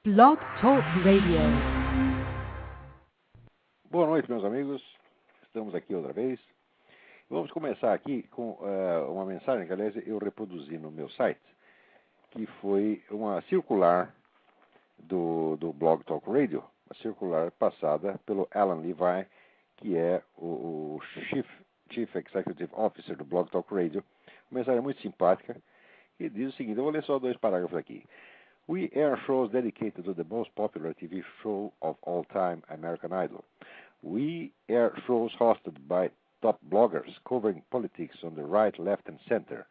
Blog Talk Radio. Boa noite, meus amigos. Estamos aqui outra vez. Vamos começar aqui com uma mensagem que, aliás, eu reproduzi no meu site, que foi uma circular do Blog Talk Radio, uma circular passada pelo Alan Levi, que é o Chief Executive Officer do Blog Talk Radio. Uma mensagem muito simpática, que diz o seguinte, eu vou ler só 2 parágrafos aqui. We air shows dedicated to the most popular TV show of all time, American Idol. We air shows hosted by top bloggers covering politics on the right, left, and center.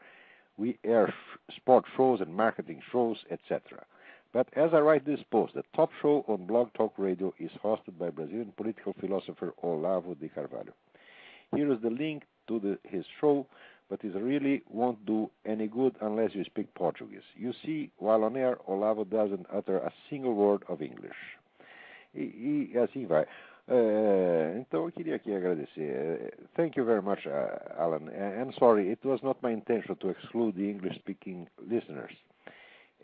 We air sport shows and marketing shows, etc. But as I write this post, the top show on Blog Talk Radio is hosted by Brazilian political philosopher Olavo de Carvalho. Here is the link to his show, but it really won't do any good unless you speak Portuguese. You see, while on air, Olavo doesn't utter a single word of English. E assim vai. Então eu queria aqui agradecer. Thank you very much, Alan. And sorry, it was not my intention to exclude the English-speaking listeners.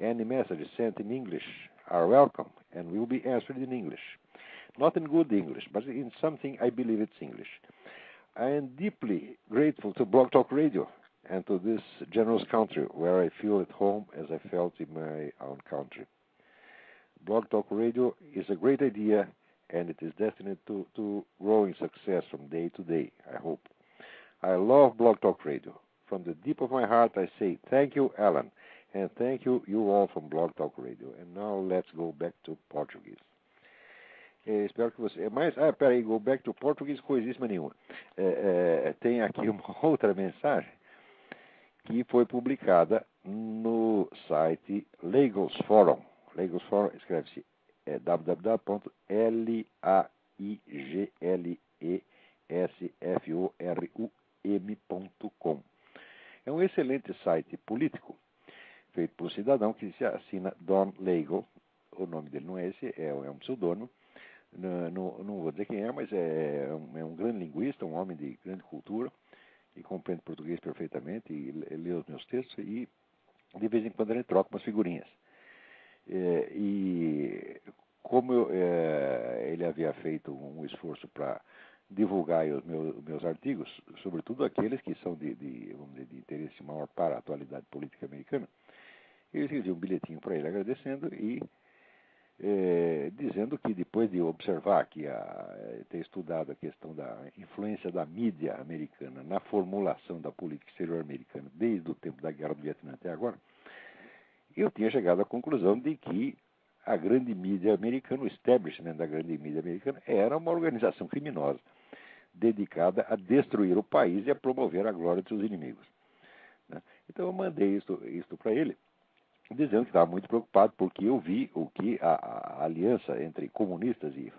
Any messages sent in English are welcome and will be answered in English. Not in good English, but in something I believe it's English. I am deeply grateful to Blog Talk Radio and to this generous country where I feel at home as I felt in my own country. Blog Talk Radio is a great idea and it is destined to grow in success from day to day, I hope. I love Blog Talk Radio. From the deep of my heart I say thank you, Alan, and thank you all from Blog Talk Radio. And now let's go back to Portuguese. Espero que você... Mas, peraí, go back to Portuguese, coisíssima nenhuma. Tem aqui uma outra mensagem que foi publicada no site Lagos Forum. Lagos Forum escreve-se www.ligesforum.com. É um excelente site político feito por um cidadão que se assina Don Lago. O nome dele não é esse, é um pseudônimo. Não vou dizer quem é, mas é um grande linguista, um homem de grande cultura, e compreende português perfeitamente, e lê os meus textos, e de vez em quando ele troca umas figurinhas. E como ele havia feito um esforço para divulgar os meus artigos, sobretudo aqueles que são de interesse maior para a atualidade política americana, eu escrevi um bilhetinho para ele agradecendo e dizendo que depois de observar ter estudado a questão da influência da mídia americana na formulação da política exterior americana desde o tempo da Guerra do Vietnã até agora, eu tinha chegado à conclusão de que a grande mídia americana, o establishment da grande mídia americana, era uma organização criminosa dedicada a destruir o país e a promover a glória de seus inimigos, né? Então eu mandei isto para ele, dizendo que estava muito preocupado porque eu vi o que a aliança entre comunistas e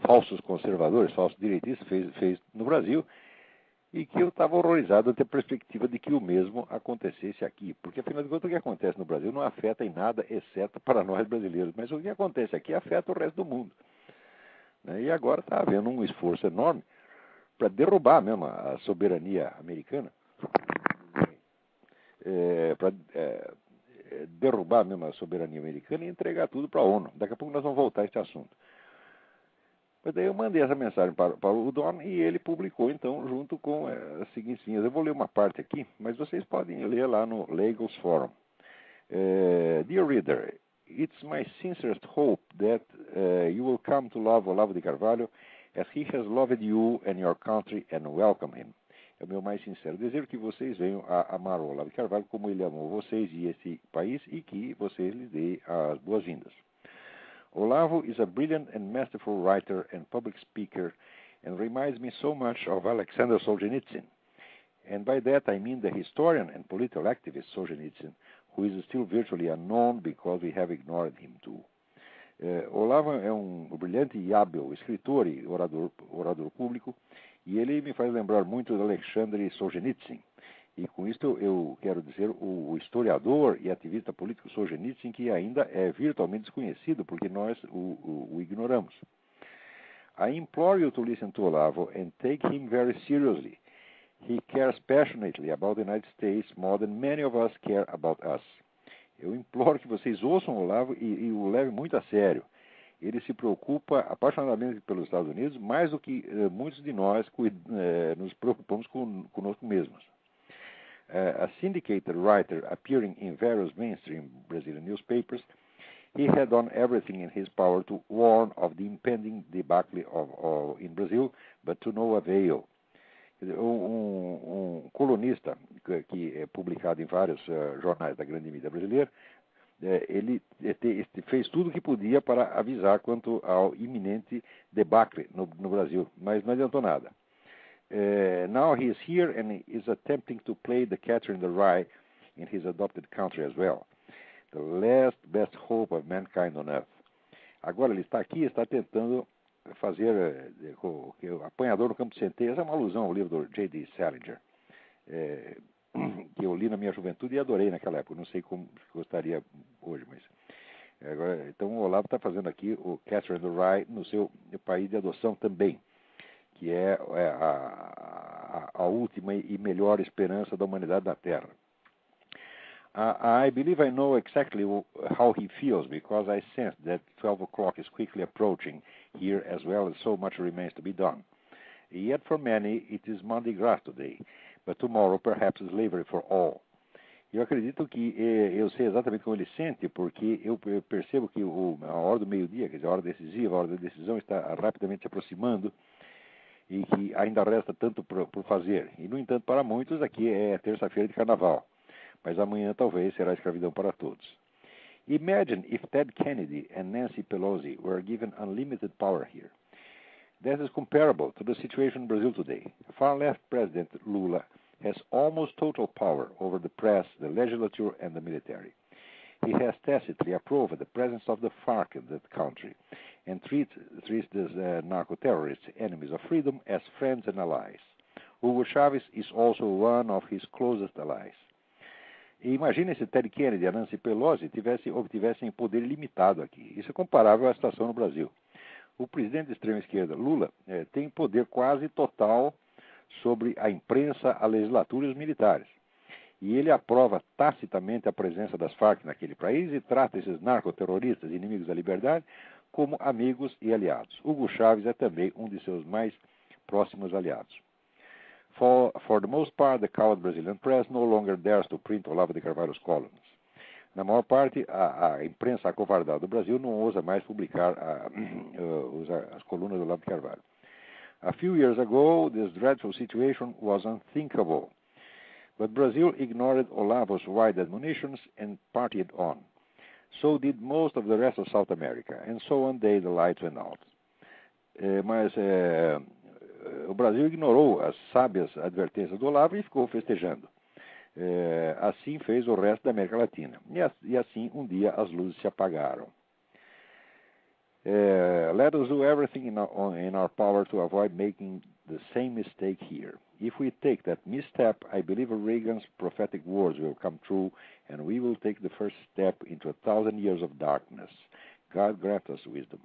falsos conservadores, falsos direitistas fez no Brasil, e que eu estava horrorizado ante a perspectiva de que o mesmo acontecesse aqui. Porque, afinal de contas, o que acontece no Brasil não afeta em nada, exceto para nós brasileiros. Mas o que acontece aqui afeta o resto do mundo, né? E agora está havendo um esforço enorme para derrubar mesmo a soberania americana, derrubar mesmo a soberania americana e entregar tudo para a ONU. Daqui a pouco nós vamos voltar a este assunto. Mas daí eu mandei essa mensagem para o Don e ele publicou, então, junto com as seguintes linhas. Eu vou ler uma parte aqui, mas vocês podem ler lá no Lagos Forum. Dear reader, it's my sincerest hope that you will come to love Olavo de Carvalho as he has loved you and your country and welcome him. É o meu mais sincero desejo que vocês venham a amar o Olavo de Carvalho como ele amou vocês e esse país e que vocês lhes deem as boas-vindas. Olavo is a brilliant and masterful writer and public speaker and reminds me so much of Alexander Solzhenitsyn. And by that I mean the historian and political activist Solzhenitsyn, who is still virtually unknown because we have ignored him too. Olavo é um brilhante e hábil escritor e orador público, e ele me faz lembrar muito de Alexander Solzhenitsyn. E com isso eu quero dizer o historiador e ativista político Solzhenitsyn, que ainda é virtualmente desconhecido, porque nós o ignoramos. I implore you to listen to Olavo and take him very seriously. He cares passionately about the United States more than many of us care about us. Eu imploro que vocês ouçam o Olavo e o levem muito a sério. Ele se preocupa apaixonadamente pelos Estados Unidos, mais do que muitos de nós nos preocupamos conosco mesmos. A syndicated writer appearing in various mainstream Brazilian newspapers, he had done everything in his power to warn of the impending debacle in Brazil, but to no avail. Colunista que é publicado em vários jornais da grande mídia brasileira, ele fez tudo o que podia para avisar quanto ao iminente debacle no Brasil, mas não adiantou nada. Now he is here and is attempting to play the catcher in the rye in his adopted country as well. The last best hope of mankind on earth. Agora ele está aqui e está tentando fazer o apanhador no campo de centeio. Essa é uma alusão ao livro do J.D. Salinger, que eu li na minha juventude e adorei naquela época. Não sei como gostaria hoje, mas... Agora, então o Olavo está fazendo aqui o Catcher in the Rye no seu país de adoção também, que é a última e melhor esperança da humanidade na Terra. I believe I know exactly how he feels because I sense that 12 o'clock is quickly approaching here as well as so much remains to be done. Yet for many it is Mardi Gras today, but tomorrow perhaps slavery for all. Eu acredito que eu sei exatamente como ele sente, porque eu percebo que a hora do meio-dia, quer dizer, a hora decisiva, a hora da decisão está rapidamente se aproximando e que ainda resta tanto por fazer. E, no entanto, para muitos aqui é terça-feira de carnaval. Mas amanhã talvez será escravidão para todos. Imagine if Ted Kennedy and Nancy Pelosi were given unlimited power here. That is comparable to the situation in Brazil today. The far-left President Lula has almost total power over the press, the legislature, and the military. He has tacitly approved the presence of the FARC in that country and treats these narco-terrorists, enemies of freedom, as friends and allies. Hugo Chávez is also one of his closest allies. E imagine se Ted Kennedy e a Nancy Pelosi obtivessem poder limitado aqui. Isso é comparável à situação no Brasil. O presidente de extrema-esquerda, Lula, tem poder quase total sobre a imprensa, a legislatura e os militares. E ele aprova tacitamente a presença das FARC naquele país e trata esses narcoterroristas, inimigos da liberdade, como amigos e aliados. Hugo Chávez é também um de seus mais próximos aliados. For the most part, the cowed Brazilian press no longer dares to print Olavo de Carvalho's columns. Na maior parte, a imprensa acovardada do Brasil não ousa mais publicar as colunas do Olavo de Carvalho. A few years ago, this dreadful situation was unthinkable. But Brazil ignored Olavo's wide admonitions and partied on. So did most of the rest of South America. And so one day the lights went out. O Brasil ignorou as sábias advertências do Olavo e ficou festejando. Assim fez o resto da América Latina. E assim, um dia, as luzes se apagaram. Let us do everything in our power to avoid making the same mistake here. If we take that misstep, I believe Reagan's prophetic words will come true, and we will take the first step into 1,000 years of darkness. God grant us wisdom.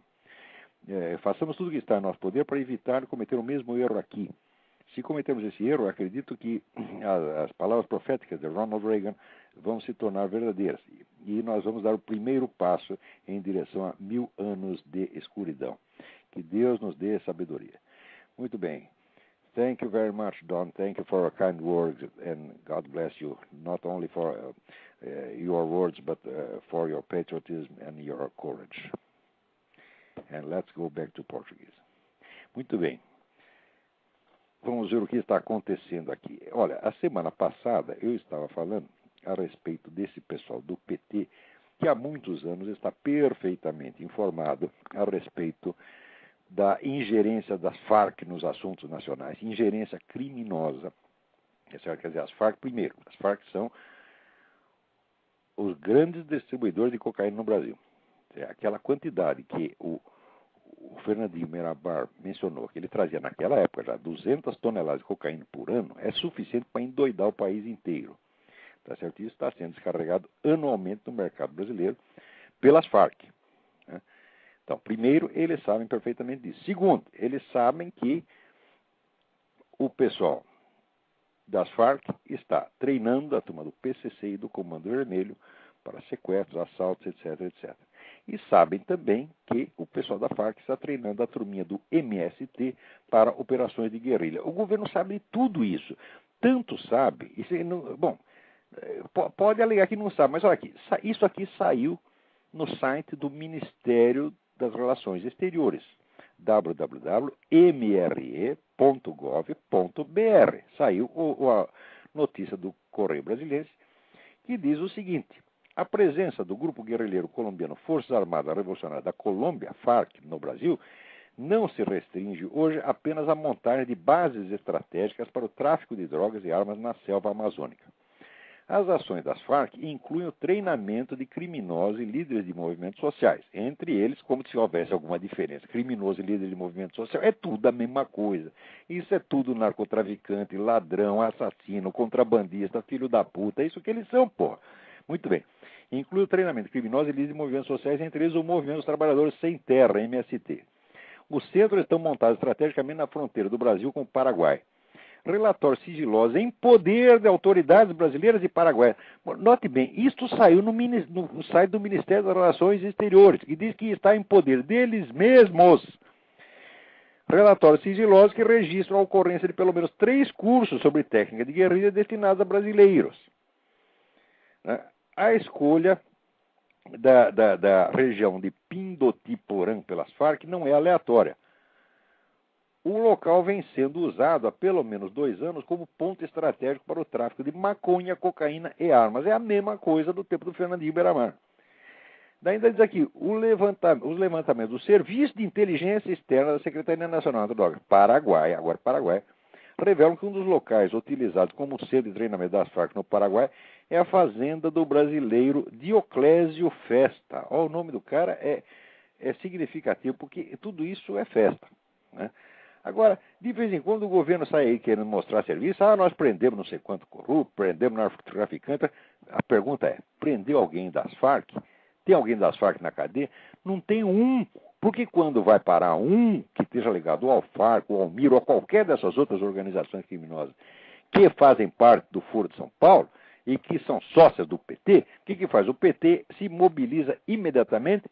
Façamos tudo o que está em nosso poder para evitar cometer o mesmo erro aqui. Se cometermos esse erro, acredito que as palavras proféticas de Ronald Reagan vão se tornar verdadeiras. E nós vamos dar o primeiro passo em direção a 1000 anos de escuridão. Que Deus nos dê sabedoria. Muito bem. Thank you very much, Don. Thank you for your kind words, and God bless you, not only for your words, but for your patriotism and your courage. And let's go back to Portuguese. Muito bem. Vamos ver o que está acontecendo aqui. Olha, a semana passada eu estava falando a respeito desse pessoal do PT, que há muitos anos está perfeitamente informado a respeito da ingerência das Farc nos assuntos nacionais, ingerência criminosa. Quer dizer, as Farc, primeiro, as Farc são os grandes distribuidores de cocaína no Brasil. Aquela quantidade que o Fernandinho Merabar mencionou, que ele trazia naquela época já 200 toneladas de cocaína por ano, é suficiente para endoidar o país inteiro. Tá certo? Isso está sendo descarregado anualmente no mercado brasileiro pelas Farc. Né? Então, primeiro, eles sabem perfeitamente disso. Segundo, eles sabem que o pessoal das Farc está treinando a turma do PCC e do Comando Vermelho para sequestros, assaltos, etc, etc. E sabem também que o pessoal da Farc está treinando a turminha do MST para operações de guerrilha. O governo sabe tudo isso. Tanto sabe, bom, pode alegar que não sabe, mas olha aqui, isso aqui saiu no site do Ministério das Relações Exteriores, www.mre.gov.br. Saiu a notícia do Correio Brasiliense, que diz o seguinte: a presença do grupo guerrilheiro colombiano Forças Armadas Revolucionárias da Colômbia, FARC, no Brasil, não se restringe hoje apenas à montagem de bases estratégicas para o tráfico de drogas e armas na selva amazônica. As ações das Farc incluem o treinamento de criminosos e líderes de movimentos sociais, entre eles, como se houvesse alguma diferença. Criminoso e líder de movimento social é tudo a mesma coisa. Isso é tudo narcotraficante, ladrão, assassino, contrabandista, filho da puta. É isso que eles são, porra. Muito bem. Inclui o treinamento de criminosos e líderes de movimentos sociais, entre eles o Movimento dos Trabalhadores Sem Terra, MST. Os centros estão montados estrategicamente na fronteira do Brasil com o Paraguai. Relatórios sigilosos em poder de autoridades brasileiras e paraguaias. Note bem, isto saiu no site do Ministério das Relações Exteriores, que diz que está em poder deles mesmos. Relatórios sigilosos que registram a ocorrência de pelo menos 3 cursos sobre técnica de guerrilha destinados a brasileiros. A escolha da região de Pindotiporã pelas Farc não é aleatória. O local vem sendo usado há pelo menos 2 anos como ponto estratégico para o tráfico de maconha, cocaína e armas. É a mesma coisa do tempo do Fernandinho Beiramar. Daí ainda diz aqui, os levantamentos do Serviço de Inteligência Externa da Secretaria Nacional de Drogas, Paraguai, revelam que um dos locais utilizados como centro de treinamento das Farc no Paraguai é a fazenda do brasileiro Dioclésio Festa. O nome do cara é significativo, porque tudo isso é festa, né? Agora, de vez em quando o governo sai aí querendo mostrar serviço, nós prendemos não sei quanto corrupto, prendemos narcotraficante. A pergunta é, prendeu alguém das Farc? Tem alguém das Farc na cadeia? Não tem um, porque quando vai parar um que esteja ligado ao Farc, ao Almiro, ou a qualquer dessas outras organizações criminosas que fazem parte do Foro de São Paulo e que são sócias do PT, o que faz? O PT se mobiliza imediatamente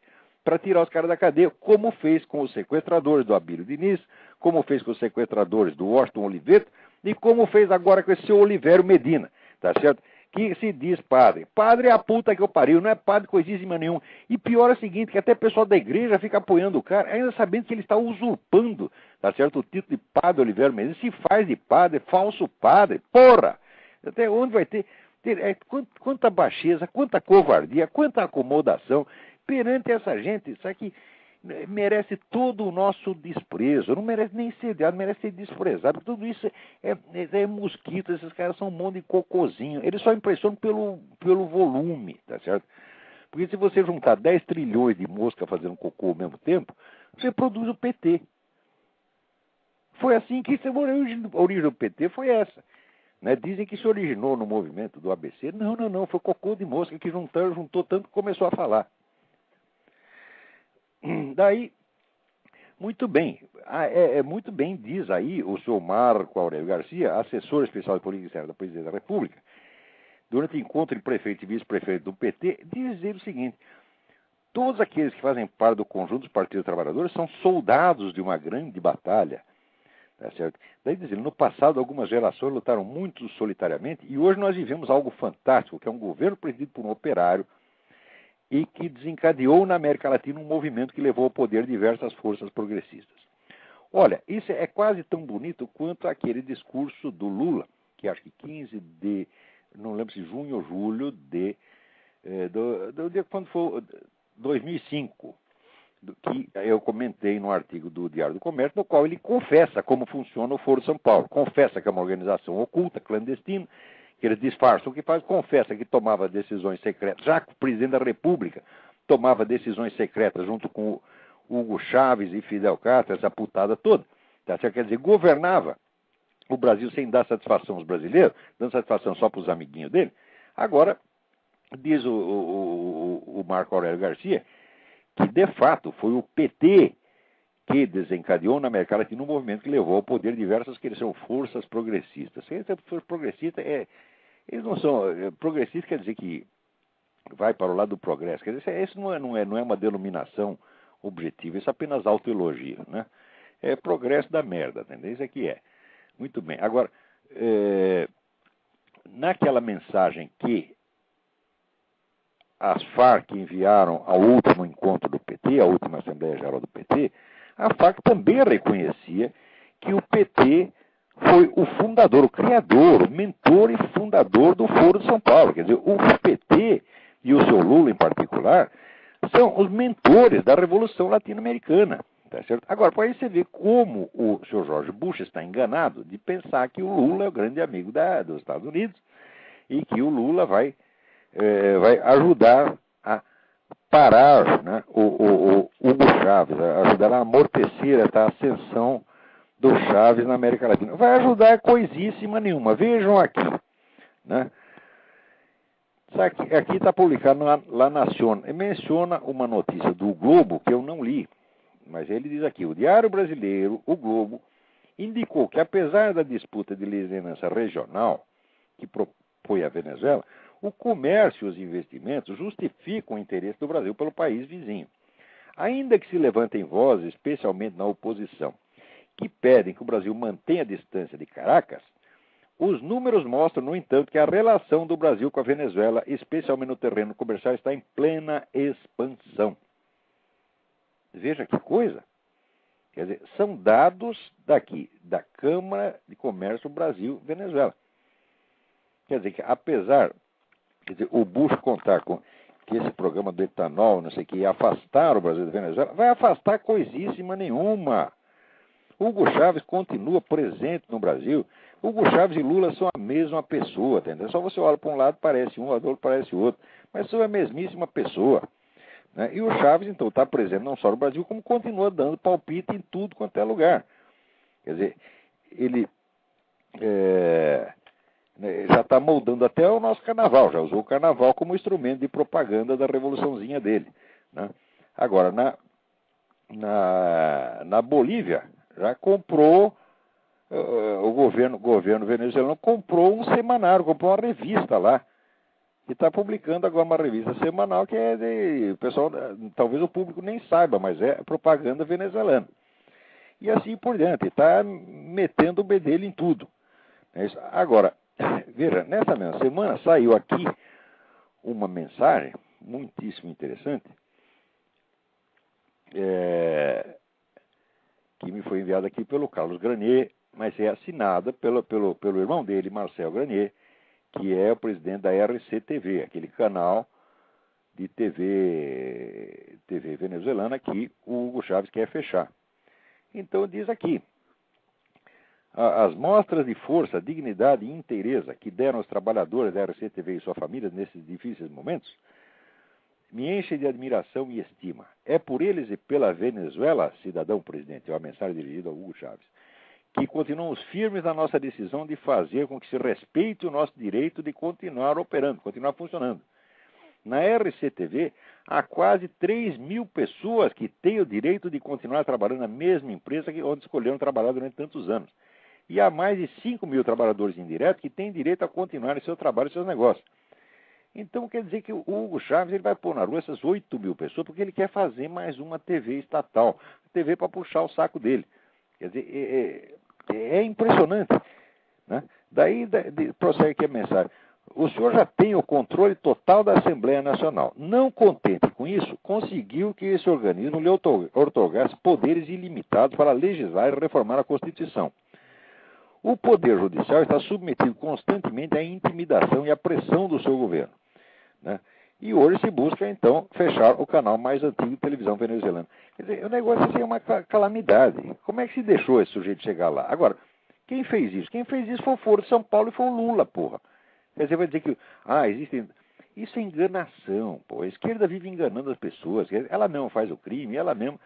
para tirar os caras da cadeia, como fez com os sequestradores do Abílio Diniz, como fez com os sequestradores do Washington Oliveto e como fez agora com esse seu Olivério Medina, tá certo? Que se diz padre. Padre é a puta que eu pariu, não é padre coisíssima nenhuma. E pior é o seguinte, que até o pessoal da igreja fica apoiando o cara, ainda sabendo que ele está usurpando, tá certo? O título de padre Olivério Medina, se faz de padre, falso padre, porra! Até onde vai ter quanta baixeza, quanta covardia, quanta acomodação perante essa gente, isso aqui merece todo o nosso desprezo, não merece nem ser odiado, merece ser desprezado, porque tudo isso é mosquito, esses caras são um monte de cocôzinho, eles só impressionam pelo volume, tá certo? Porque se você juntar 10 trilhões de moscas fazendo cocô ao mesmo tempo, você produz o PT. Foi assim que a origem do PT foi essa. Né? Dizem que se originou no movimento do ABC. Não, foi cocô de mosca que juntou tanto que começou a falar. Daí, muito bem, muito bem diz aí o senhor Marco Aurélio Garcia, assessor especial de política externa da Presidência da República, durante o encontro de prefeito e vice-prefeito do PT, dizer o seguinte: todos aqueles que fazem parte do conjunto dos partidos trabalhadores são soldados de uma grande batalha. Tá certo? Daí dizendo, no passado algumas gerações lutaram muito solitariamente e hoje nós vivemos algo fantástico, que é um governo presidido por um operário e que desencadeou na América Latina um movimento que levou ao poder diversas forças progressistas. Olha, isso é quase tão bonito quanto aquele discurso do Lula, que acho que 15 de, não lembro se junho ou julho do dia quando foi 2005, que eu comentei no artigo do Diário do Comércio, no qual ele confessa como funciona o Foro de São Paulo, confessa que é uma organização oculta, clandestina, que eles disfarçam o que faz, confessa que tomava decisões secretas, já que o presidente da República tomava decisões secretas junto com o Hugo Chávez e Fidel Castro, essa putada toda, tá certo? Quer dizer, governava o Brasil sem dar satisfação aos brasileiros, dando satisfação só para os amiguinhos dele. Agora, diz o Marco Aurélio Garcia, que de fato foi o PT que desencadeou na América Latina um movimento que levou ao poder diversas que são forças progressistas. Forças progressistas eles não são progressistas, quer dizer que vai para o lado do progresso. Quer dizer, isso não é uma denominação objetiva, isso é apenas autoelogio, né? É progresso da merda, entendeu? Isso aqui é. Muito bem. Agora, naquela mensagem que as Farc enviaram ao último encontro do PT, à última Assembleia Geral do PT, a Farc também reconhecia que o PT foi o fundador, o criador, o mentor e fundador do Foro de São Paulo. Quer dizer, o PT e o seu Lula em particular são os mentores da Revolução Latino-Americana. Tá certo? Agora, para aí você ver como o Sr. George Bush está enganado de pensar que o Lula é o grande amigo dos Estados Unidos e que o Lula vai ajudar a parar, né, o Hugo Chávez, ajudar a amortecer essa ascensão do Chávez na América Latina. Vai ajudar coisíssima nenhuma. Vejam aqui, né? Aqui está publicado lá Nación. Menciona uma notícia do Globo que eu não li, mas ele diz aqui: o Diário Brasileiro, o Globo, indicou que apesar da disputa de liderança regional que propõe a Venezuela, o comércio e os investimentos justificam o interesse do Brasil pelo país vizinho. Ainda que se levantem vozes, especialmente na oposição, que pedem que o Brasil mantenha a distância de Caracas, os números mostram, no entanto, que a relação do Brasil com a Venezuela, especialmente no terreno comercial, está em plena expansão. Veja que coisa. Quer dizer, são dados daqui, da Câmara de Comércio Brasil-Venezuela. Quer dizer, que apesar de o Bush contar com que esse programa do etanol, não sei o que, ia afastar o Brasil da Venezuela, vai afastar coisíssima nenhuma. Hugo Chávez continua presente no Brasil. Hugo Chávez e Lula são a mesma pessoa, entendeu? Só você olha para um lado, parece um, do outro parece outro. Mas são a mesmíssima pessoa. Né? E o Chávez, então, está presente não só no Brasil, como continua dando palpite em tudo quanto é lugar. Quer dizer, ele já está moldando até o nosso carnaval, já usou o carnaval como instrumento de propaganda da revoluçãozinha dele. Né? Agora, na Bolívia, já comprou, o governo venezuelano comprou um semanário, comprou uma revista lá, que está publicando agora uma revista semanal que o pessoal, talvez o público nem saiba, mas é propaganda venezuelana. E assim por diante, está metendo o bedelho em tudo. Agora, veja, nessa mesma semana saiu aqui uma mensagem muitíssimo interessante, que me foi enviada aqui pelo Carlos Granier, mas é assinada pelo irmão dele, Marcel Granier, que é o presidente da RCTV, aquele canal de TV venezuelana que o Hugo Chávez quer fechar. Então diz aqui: as mostras de força, dignidade e inteireza que deram aos trabalhadores da RCTV e suas famílias nesses difíceis momentos me enchem de admiração e estima. É por eles e pela Venezuela, cidadão presidente, é uma mensagem dirigida ao Hugo Chávez, que continuamos firmes na nossa decisão de fazer com que se respeite o nosso direito de continuar operando, continuar funcionando. Na RCTV, há quase 3.000 pessoas que têm o direito de continuar trabalhando na mesma empresa onde escolheram trabalhar durante tantos anos. E há mais de 5.000 trabalhadores indiretos que têm direito a continuar em seu trabalho e seus negócios. Então quer dizer que o Hugo Chávez ele vai pôr na rua essas 8.000 pessoas porque ele quer fazer mais uma TV estatal, TV para puxar o saco dele. Quer dizer, é impressionante. Né? Daí prossegue aqui a mensagem. O senhor já tem o controle total da Assembleia Nacional. Não contente com isso, conseguiu que esse organismo lhe outorgasse poderes ilimitados para legislar e reformar a Constituição. O Poder Judicial está submetido constantemente à intimidação e à pressão do seu governo. Né? E hoje se busca, então, fechar o canal mais antigo de televisão venezuelana. Quer dizer, o negócio assim é uma calamidade. Como é que se deixou esse sujeito chegar lá? Agora, quem fez isso? Quem fez isso foi o Foro de São Paulo e foi o Lula, porra. Quer dizer, vai dizer que, existem... Isso é enganação, pô. A esquerda vive enganando as pessoas. Ela mesmo faz o crime, ela mesmo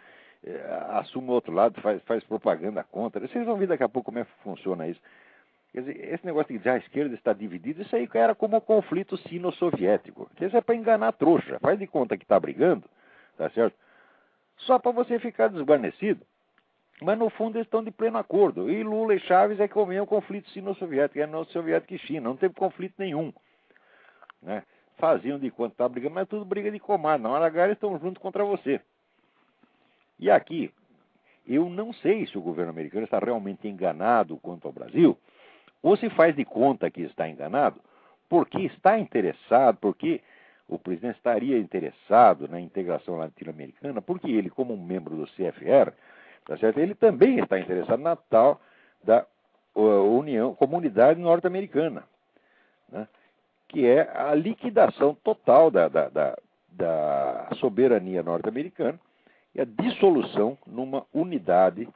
assume o outro lado, faz propaganda contra. Vocês vão ver daqui a pouco como é que funciona isso. Quer dizer, esse negócio de dizer a esquerda está dividida, isso aí era como o conflito sino-soviético. Isso é para enganar a trouxa. Faz de conta que está brigando, tá certo? Só para você ficar desguarnecido. Mas no fundo eles estão de pleno acordo. E Lula e Chávez é como é o conflito sino-soviético, é no soviético e China. Não teve conflito nenhum. Né? faziam de conta que estavam brigando, mas tudo briga de comadre. Na hora H eles estão juntos contra você. E aqui, eu não sei se o governo americano está realmente enganado quanto ao Brasil, ou se faz de conta que está enganado, porque está interessado, porque o presidente estaria interessado na integração latino-americana, porque ele, como um membro do CFR, tá certo? Ele também está interessado na tal da Comunidade Norte-Americana, né? Que é a liquidação total da soberania norte-americana e a dissolução numa unidade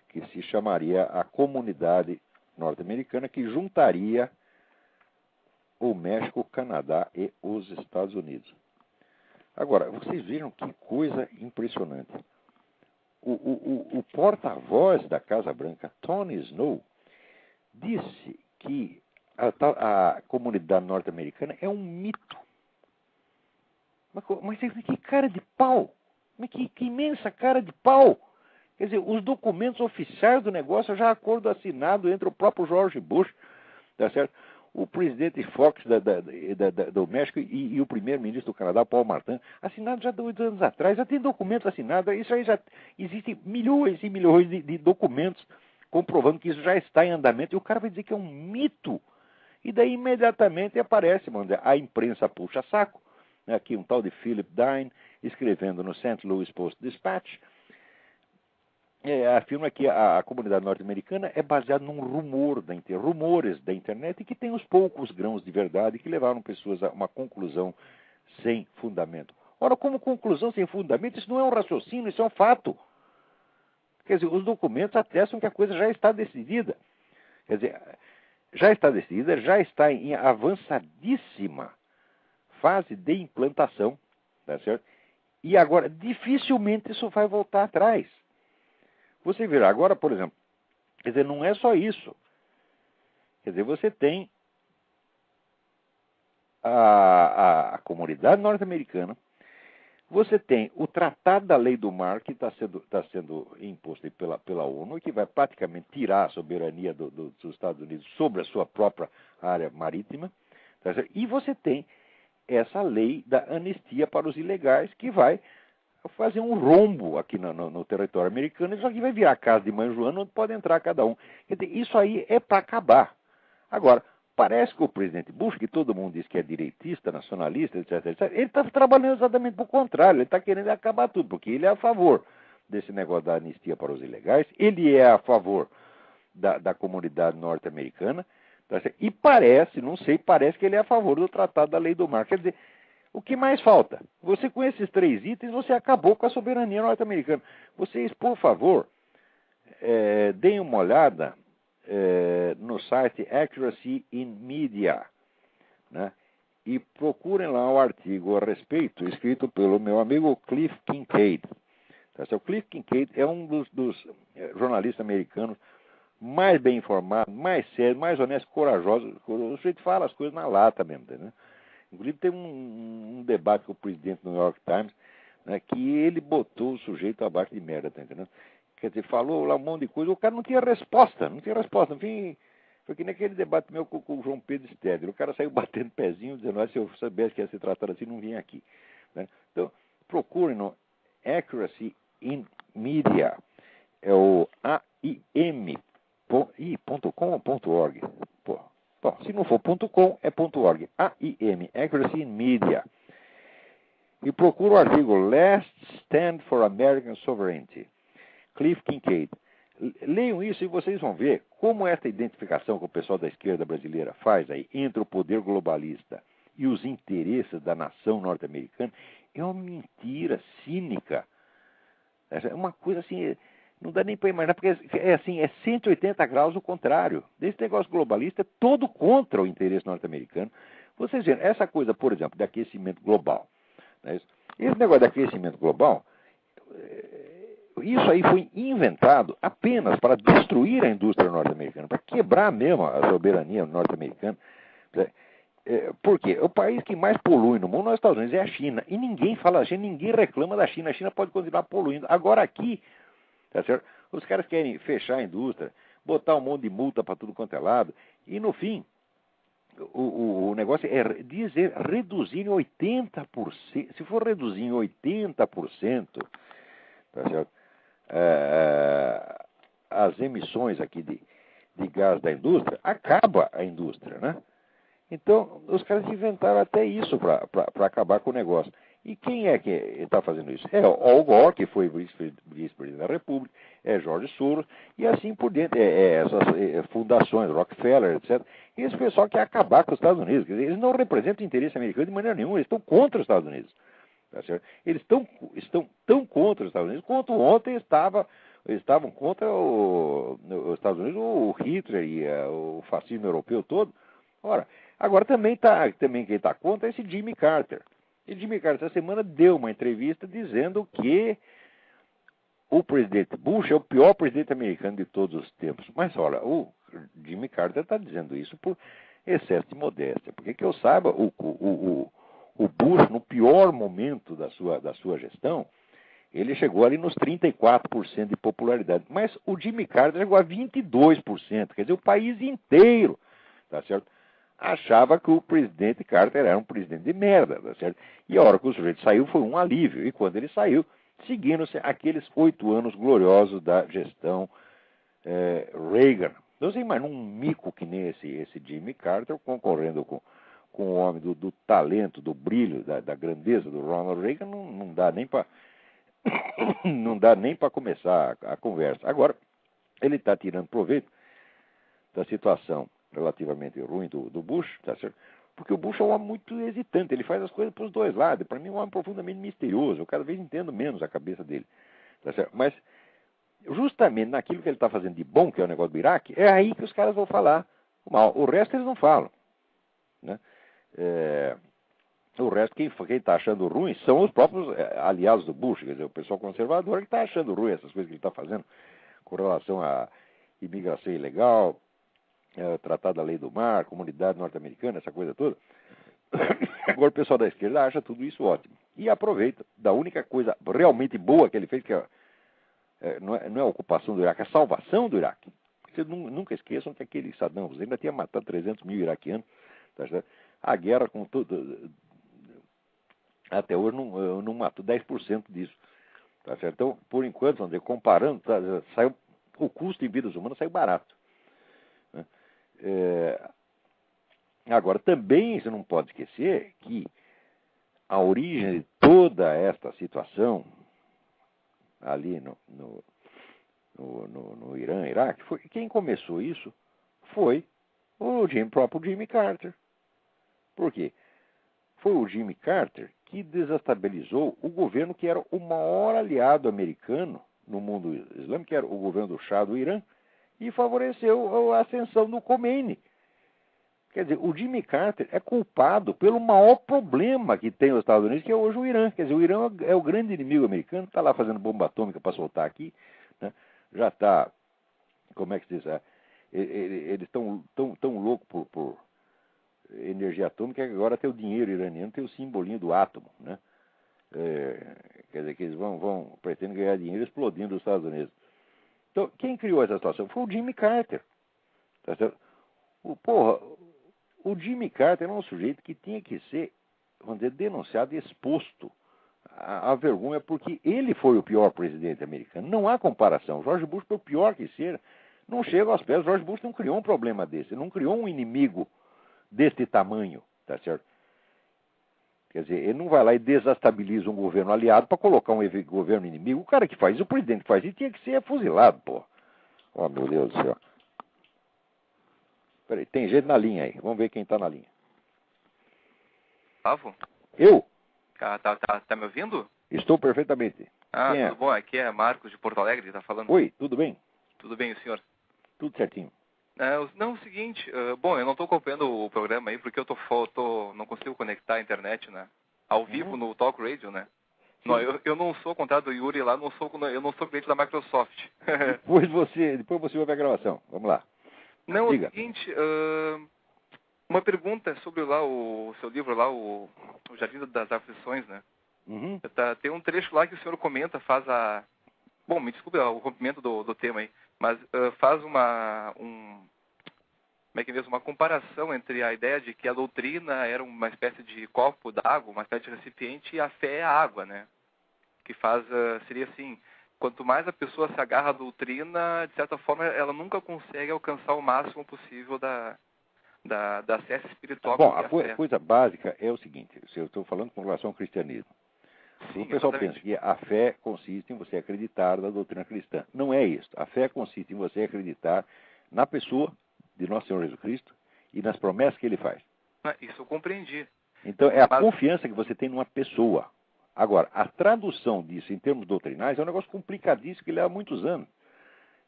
que se chamaria a Comunidade Norte-Americana, que juntaria o México, o Canadá e os Estados Unidos. Agora, vocês viram que coisa impressionante. O porta-voz da Casa Branca, Tony Snow, disse que a comunidade norte-americana é um mito. Mas que cara de pau! Mas que imensa cara de pau! Quer dizer, os documentos oficiais do negócio já acordo assinado entre o próprio George Bush, tá certo? O presidente Fox do México e o primeiro-ministro do Canadá, Paul Martin, assinado já 2 anos atrás, já tem documentos assinados, isso aí já existem milhões e milhões de documentos comprovando que isso já está em andamento, e o cara vai dizer que é um mito. E daí imediatamente aparece, a imprensa puxa saco, né? Aqui um tal de Philip Dine, escrevendo no St. Louis Post-Dispatch, afirma que a comunidade norte-americana é baseada num rumores da internet, e que tem os poucos grãos de verdade que levaram pessoas a uma conclusão sem fundamento. Ora, como conclusão sem fundamento, isso não é um raciocínio, isso é um fato. Quer dizer, os documentos atestam que a coisa já está decidida. Quer dizer, já está decidida, já está em avançadíssima fase de implantação, tá certo? E agora, dificilmente isso vai voltar atrás. Você verá agora, por exemplo, quer dizer, não é só isso. Quer dizer, você tem a comunidade norte-americana, você tem o Tratado da Lei do Mar, que está sendo imposto pela ONU, que vai praticamente tirar a soberania dos Estados Unidos sobre a sua própria área marítima, tá certo? E você tem essa lei da anistia para os ilegais, que vai fazer um rombo aqui no território americano. Isso aqui vai virar casa de mãe Joana, onde pode entrar cada um. Quer dizer, isso aí é para acabar. Agora, parece que o presidente Bush, que todo mundo diz que é direitista, nacionalista, etc., ele está trabalhando exatamente para o contrário. Ele está querendo acabar tudo, porque ele é a favor desse negócio da anistia para os ilegais, ele é a favor da comunidade norte-americana, tá certo? E parece que ele é a favor do Tratado da Lei do Mar. Quer dizer, o que mais falta? Você, com esses 3 itens, você acabou com a soberania norte-americana. Vocês, por favor, deem uma olhada no site Accuracy in Media, né? E procurem lá o artigo a respeito, escrito pelo meu amigo Cliff Kincaid. Tá? O Cliff Kincaid é um dos jornalistas americanos mais bem informados, mais sérios, mais honestos, corajosos. O sujeito fala as coisas na lata mesmo, né? Inclusive tem um debate com o presidente do New York Times, né, que ele botou o sujeito abaixo de merda, tá entendendo? Quer dizer, falou lá um monte de coisa, o cara não tinha resposta. No fim, foi que naquele debate meu com o João Pedro Stedler. O cara saiu batendo pezinho, dizendo, se eu soubesse que ia se tratar assim, não vinha aqui. Né? Então, procurem no Accuracy in Media, é o aim.com.org. Bom, se não for .com, é .org. AIM, Accuracy in Media. E procura o artigo Last Stand for American Sovereignty, Cliff Kincaid. Leiam isso e vocês vão ver como essa identificação que o pessoal da esquerda brasileira faz aí entre o poder globalista e os interesses da nação norte-americana é uma mentira cínica. É uma coisa assim, não dá nem para imaginar, porque é 180 graus o contrário. Desse negócio globalista é todo contra o interesse norte-americano. Vocês veem, essa coisa, por exemplo, de aquecimento global. Né? Esse negócio de aquecimento global, isso aí foi inventado apenas para destruir a indústria norte-americana, para quebrar mesmo a soberania norte-americana. Por quê? O país que mais polui no mundo nos Estados Unidos é a China. E ninguém fala da China, ninguém reclama da China. A China pode continuar poluindo. Agora aqui, tá certo? Os caras querem fechar a indústria, botar um monte de multa para tudo quanto é lado. E no fim, o negócio é dizer reduzir em 80%. Se for reduzir em 80%, tá certo? As emissões aqui de gás da indústria, acaba a indústria, né? Então, os caras inventaram até isso para acabar com o negócio. E quem é que está fazendo isso? É o Al Gore, que foi vice-presidente da República, é George Soros, e assim por diante, essas fundações, Rockefeller, etc. E esse pessoal quer acabar com os Estados Unidos. Quer dizer, eles não representam o interesse americano de maneira nenhuma, eles estão contra os Estados Unidos. Tá certo? Eles estão tão contra os Estados Unidos quanto ontem estavam contra os Estados Unidos, o Hitler e o fascismo europeu todo. Ora, agora também quem está contra é esse Jimmy Carter. E Jimmy Carter, essa semana, deu uma entrevista dizendo que o presidente Bush é o pior presidente americano de todos os tempos. Mas, olha, o Jimmy Carter está dizendo isso por excesso de modéstia. Porque que eu saiba, o Bush, no pior momento da sua gestão, ele chegou ali nos 34% de popularidade. Mas o Jimmy Carter chegou a 22%. Quer dizer, o país inteiro, tá certo? Achava que o presidente Carter era um presidente de merda, tá certo? E a hora que o sujeito saiu foi um alívio. E quando ele saiu, seguindo-se aqueles 8 anos gloriosos da gestão Reagan. Então você imagina um mico que nem esse Jimmy Carter concorrendo com o homem do talento, do brilho, da grandeza do Ronald Reagan, não dá nem para não dá nem para começar a conversa. Agora, ele está tirando proveito da situação relativamente ruim do Bush, tá certo? Porque o Bush é um homem muito hesitante, ele faz as coisas para os dois lados. Para mim, é um homem profundamente misterioso. Eu cada vez entendo menos a cabeça dele, tá certo? Mas, justamente naquilo que ele está fazendo de bom, que é o negócio do Iraque, é aí que os caras vão falar mal. O resto eles não falam, né? O resto, quem está achando ruim são os próprios aliados do Bush, quer dizer, o pessoal conservador que está achando ruim essas coisas que ele está fazendo com relação à imigração ilegal, Tratado da Lei do Mar, Comunidade Norte-Americana, essa coisa toda. Agora o pessoal da esquerda acha tudo isso ótimo. E aproveita da única coisa realmente boa que ele fez, que não é a ocupação do Iraque, é a salvação do Iraque. Vocês nunca esqueçam que aquele Saddam Hussein ainda tinha matado 300 mil iraquianos. Tá certo? A guerra com tudo, até hoje não matou 10% disso. Tá certo? Então, por enquanto, vamos dizer, comparando, saiu, o custo em vidas humanas saiu barato. Agora, também você não pode esquecer que a origem de toda esta situação ali no Irã, Iraque, quem começou isso foi o próprio Jimmy Carter. Por quê? Foi o Jimmy Carter que desestabilizou o governo que era o maior aliado americano no mundo islâmico, que era o governo do Shah do Irã, e favoreceu a ascensão do Khomeini. Quer dizer, o Jimmy Carter é culpado pelo maior problema que tem os Estados Unidos, que é hoje o Irã. Quer dizer, o Irã é o grande inimigo americano, está lá fazendo bomba atômica para soltar aqui, né? Já está, como é que se diz? Eles estão tão loucos por energia atômica que agora tem o dinheiro iraniano, tem o simbolinho do átomo, né? Quer dizer, que eles pretendem ganhar dinheiro explodindo os Estados Unidos. Então, quem criou essa situação foi o Jimmy Carter. Tá certo? O Jimmy Carter é um sujeito que tinha que ser, vamos dizer, denunciado e exposto à vergonha, porque ele foi o pior presidente americano. Não há comparação. George Bush, por pior que seja, não chega aos pés. George Bush não criou um problema desse, não criou um inimigo deste tamanho, tá certo? Quer dizer, ele não vai lá e desestabiliza um governo aliado para colocar um governo inimigo. O cara que faz isso, o presidente que faz isso, tinha que ser fuzilado, pô. Oh, meu Deus do céu. Peraí, tem gente na linha aí. Vamos ver quem está na linha. Gustavo? Eu? Tá me ouvindo? Estou perfeitamente. Quem é? Tudo bom. Aqui é Marcos de Porto Alegre que tá falando. Oi, tudo bem? Tudo bem, o senhor? Tudo certinho. Não, o seguinte, bom, eu não estou acompanhando o programa aí porque eu não consigo conectar a internet, né? Ao vivo no Talk Radio, né? Não, eu não sou contrato do Yuri lá, eu não sou cliente da Microsoft. Depois você ouve a gravação. Vamos lá. Não, Diga. É o seguinte, uma pergunta sobre lá o seu livro lá, o Jardim das Aflições, né? Uhum. Tem um trecho lá que o senhor comenta, bom, me desculpe o rompimento do tema aí, mas faz como é que é mesmo, uma comparação entre a ideia de que a doutrina era uma espécie de copo d'água, uma espécie de recipiente, e a fé é a água, né? Que seria assim, quanto mais a pessoa se agarra à doutrina, de certa forma, ela nunca consegue alcançar o máximo possível da acesso espiritual Bom, que é a fé. coisa básica é o seguinte, se eu estou falando com relação ao cristianismo. Sim, O pessoal exatamente. pensa que a fé consiste em você acreditar na doutrina cristã. Não é isso. A fé consiste em você acreditar na pessoa de nosso Senhor Jesus Cristo e nas promessas que ele faz. Isso eu compreendi. Então, é a Mas- confiança que você tem numa pessoa. Agora, a tradução disso em termos doutrinais é um negócio complicadíssimo que leva muitos anos.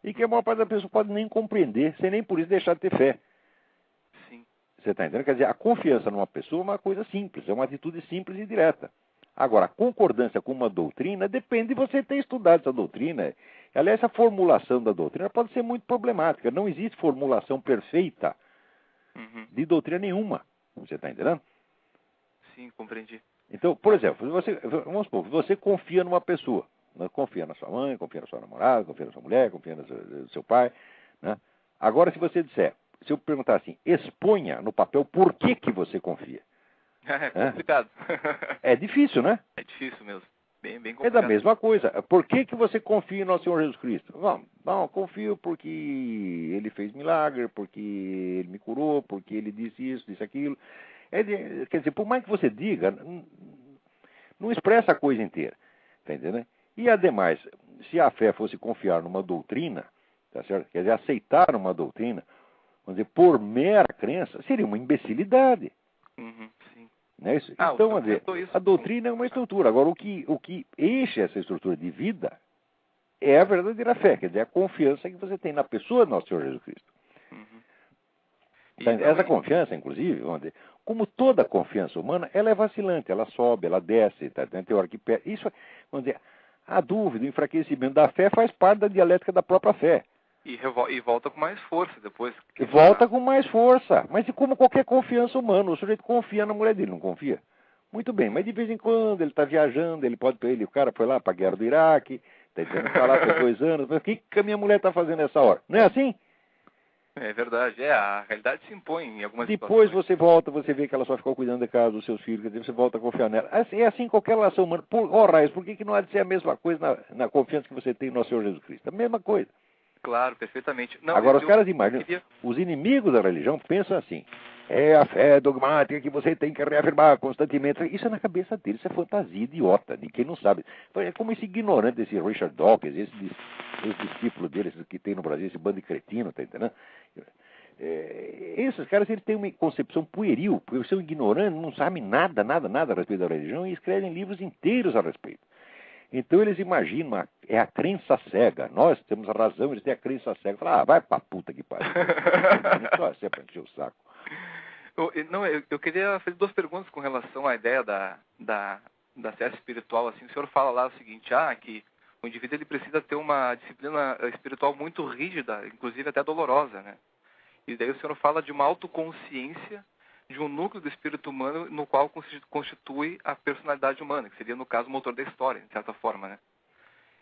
E que a maior parte da pessoa pode nem compreender, sem nem por isso deixar de ter fé. Sim. Você está entendendo? Quer dizer, a confiança numa pessoa é uma coisa simples, é uma atitude simples e direta. Agora, a concordância com uma doutrina depende de você ter estudado essa doutrina. Aliás, a formulação da doutrina pode ser muito problemática. Não existe formulação perfeita Uhum. de doutrina nenhuma. Você está entendendo? Sim, compreendi. Então, por exemplo, vamos supor, você confia numa pessoa. Né? Confia na sua mãe, confia na sua namorada, confia na sua mulher, confia no seu pai. Né? Agora, se eu perguntar assim, exponha no papel por que você confia. É complicado. É difícil, né? É difícil mesmo. Bem É complicado. da mesma coisa. Por que você confia em nosso Senhor Jesus Cristo? Não, confio porque ele fez milagre, porque ele me curou, porque ele disse isso, disse aquilo. Quer dizer, por mais que você diga, não expressa a coisa inteira. Tá entendendo? E, ademais, se a fé fosse confiar numa doutrina, tá certo? Quer dizer, aceitar uma doutrina, vamos dizer, por mera crença, seria uma imbecilidade. Uhum, sim. Não é isso? Ah, Então, você comentou isso. a doutrina é uma estrutura. Agora, o que enche essa estrutura de vida é a verdadeira fé, quer dizer, a confiança que você tem na pessoa do nosso Senhor Jesus Cristo. Uhum. Essa confiança, inclusive, vamos dizer, como toda confiança humana, ela é vacilante, ela sobe, ela desce, tá? Tem hora que perde. Isso, vamos dizer, a dúvida, o enfraquecimento da fé faz parte da dialética da própria fé. E volta com mais força depois. E volta com mais força. Mas e como qualquer confiança humana, o sujeito confia na mulher dele, não confia? Muito bem, mas de vez em quando ele está viajando, o cara foi lá para a guerra do Iraque, está lá por 2 anos, mas o que a minha mulher está fazendo nessa hora? Não é assim? É verdade, a realidade se impõe em algumas Depois situações. você volta, você vê que ela só ficou cuidando da casa dos seus filhos, quer dizer, você volta a confiar nela. É assim em qualquer relação humana. Raios, por que não há de ser a mesma coisa na confiança que você tem no nosso Senhor Jesus Cristo? A mesma coisa. Claro, perfeitamente. Não, Agora, os caras imaginam, os inimigos da religião pensam assim, é a fé dogmática que você tem que reafirmar constantemente. Isso é na cabeça deles, isso é fantasia idiota, de quem não sabe. É como esse ignorante, esse Richard Dawkins, esse discípulo dele, esse que tem no Brasil, esse bando de cretino, tá entendendo? Esses caras, eles têm uma concepção pueril, porque são ignorantes, não sabem nada a respeito da religião e escrevem livros inteiros a respeito. Então eles imaginam, é a crença cega. Nós temos a razão, eles têm a crença cega. Fala, vai pra puta que pariu. Só é pra encher o saco. Eu queria fazer 2 perguntas com relação à ideia da acesso espiritual. Assim, o senhor fala lá o seguinte, que o indivíduo ele precisa ter uma disciplina espiritual muito rígida, inclusive até dolorosa, né? E daí o senhor fala de uma autoconsciência de um núcleo do espírito humano no qual constitui a personalidade humana, que seria, no caso, o motor da história, de certa forma, né?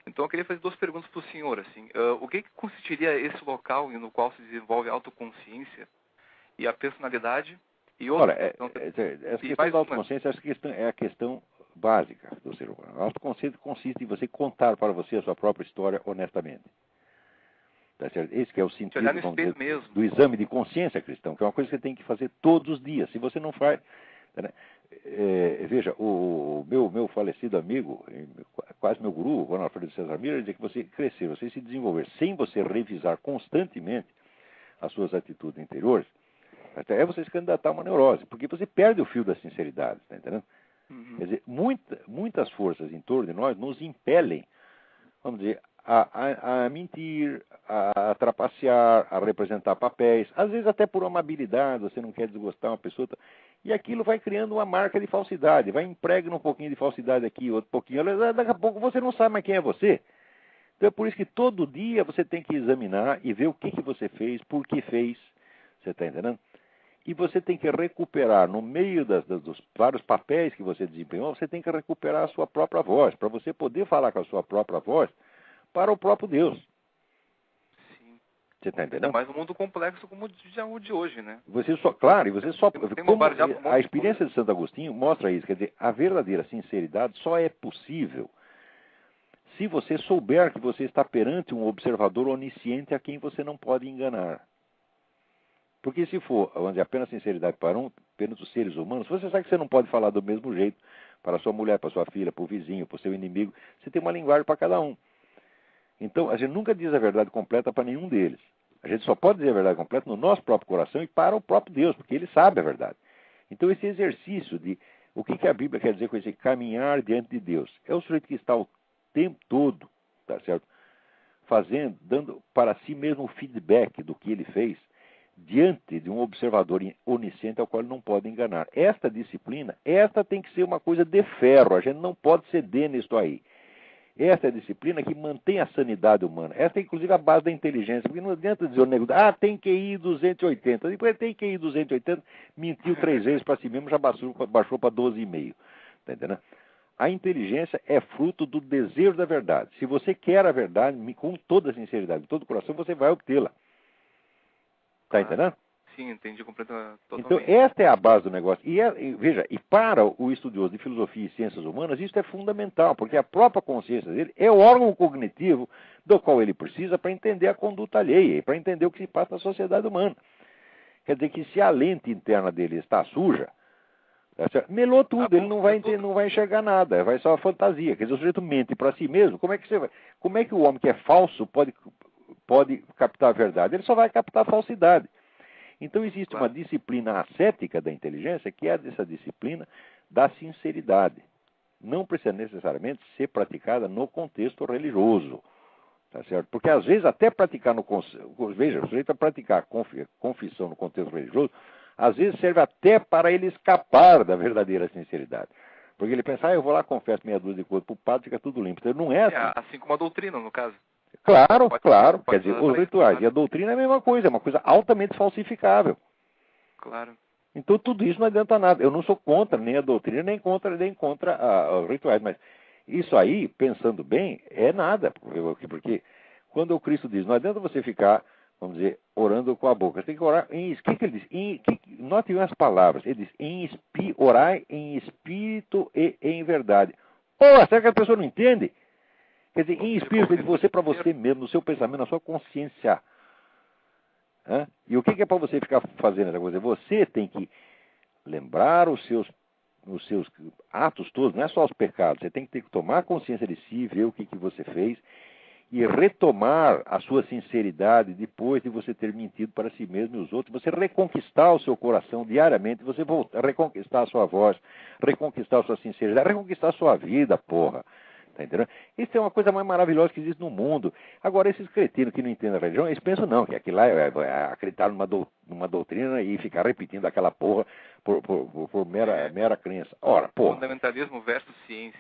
Então, eu queria fazer 2 perguntas para o senhor, assim. O que consistiria esse local no qual se desenvolve a autoconsciência e a personalidade? E outra, essa questão da autoconsciência é a questão básica do ser humano. A autoconsciência consiste em você contar para você a sua própria história honestamente. Tá certo? Esse que é o sentido do exame de consciência cristão, que é uma coisa que você tem que fazer todos os dias. Se você não faz... Né? Veja, o meu falecido amigo, quase meu guru, o Ronald Alfredo César Miller, dizia que você crescer, você se desenvolver sem você revisar constantemente as suas atitudes interiores, até você se candidatar a uma neurose, porque você perde o fio da sinceridade, tá entendendo? Quer dizer, muitas forças em torno de nós nos impelem, vamos dizer, a mentir, a trapacear, a representar papéis, às vezes até por uma habilidade, você não quer desgostar uma pessoa, e aquilo vai criando uma marca de falsidade, vai impregna um pouquinho de falsidade aqui, outro pouquinho, daqui a pouco você não sabe mais quem é você. Então é por isso que todo dia você tem que examinar e ver o que você fez, por que fez, você está entendendo? E você tem que recuperar, no meio dos vários papéis que você desempenhou, você tem que recuperar a sua própria voz, para você poder falar com a sua própria voz para o próprio Deus. Sim. Você está entendendo? Ainda mais um mundo complexo como o de hoje, né? Claro, e você só... Tem a experiência de Santo Agostinho mostra isso. Quer dizer, a verdadeira sinceridade só é possível se você souber que você está perante um observador onisciente a quem você não pode enganar. Porque se for, vamos dizer, apenas sinceridade para apenas os seres humanos, você sabe que você não pode falar do mesmo jeito para a sua mulher, para a sua filha, para o vizinho, para o seu inimigo. Você tem uma linguagem para cada um. Então, a gente nunca diz a verdade completa para nenhum deles. A gente só pode dizer a verdade completa no nosso próprio coração e para o próprio Deus, porque Ele sabe a verdade. Então, esse exercício de... O que a Bíblia quer dizer com esse caminhar diante de Deus? É o sujeito que está o tempo todo, tá certo? Dando para si mesmo o feedback do que ele fez diante de um observador onisciente ao qual ele não pode enganar. Esta disciplina, esta tem que ser uma coisa de ferro, a gente não pode ceder nisso aí. Esta é a disciplina que mantém a sanidade humana. Esta é, inclusive, a base da inteligência. Porque não adianta dizer o nego, tem QI 280. Depois tem QI 280, mentiu 3 vezes para si mesmo, já baixou para 12,5. Está entendendo? A inteligência é fruto do desejo da verdade. Se você quer a verdade, com toda a sinceridade, com todo o coração, você vai obtê-la. Está entendendo? Sim, entendi completamente. Então, esta é a base do negócio. Veja, e para o estudioso de filosofia e ciências humanas, isso é fundamental, porque a própria consciência dele é o órgão cognitivo do qual ele precisa para entender a conduta alheia e para entender o que se passa na sociedade humana. Quer dizer que se a lente interna dele está suja, melou tudo, ele não vai enxergar nada, vai só a fantasia. Quer dizer, o sujeito mente para si mesmo, como é que o homem que é falso pode captar a verdade? Ele só vai captar a falsidade. Então existe uma disciplina ascética da inteligência, que é essa disciplina da sinceridade. Não precisa necessariamente ser praticada no contexto religioso. Tá certo? Porque às vezes até praticar veja, o sujeito a praticar confissão no contexto religioso, às vezes serve até para ele escapar da verdadeira sinceridade. Porque ele pensa, eu vou lá, confesso meia dúzia de coisas para o padre, fica tudo limpo. Então não é assim. Assim como a doutrina, no caso. Claro. Quer dizer, os rituais e a doutrina é a mesma coisa, é uma coisa altamente falsificável. Claro. Então tudo isso não adianta nada. Eu não sou contra nem a doutrina, nem contra os rituais, mas isso aí, pensando bem, é nada. Porque quando o Cristo diz, não adianta você ficar, vamos dizer, orando com a boca. Você tem que orar o que ele diz? Note as palavras. Ele diz, orai em espírito e em verdade. Será que a pessoa não entende? Quer dizer, em espírito, é de você para você mesmo, no seu pensamento, na sua consciência. E o que é para você ficar fazendo essa coisa? Você tem que lembrar os seus atos todos, não é só os pecados. Você tem que tomar consciência de si, ver o que você fez e retomar a sua sinceridade depois de você ter mentido para si mesmo e os outros. Você reconquistar o seu coração diariamente, você reconquistar a sua voz, reconquistar a sua sinceridade, reconquistar a sua vida, porra. Tá entendendo? Isso é uma coisa mais maravilhosa que existe no mundo. Agora, esses cretinos que não entendem a religião, eles pensam não, que aquilo lá é acreditar numa doutrina e ficar repetindo aquela porra por mera crença. Ora, porra. Fundamentalismo versus ciência.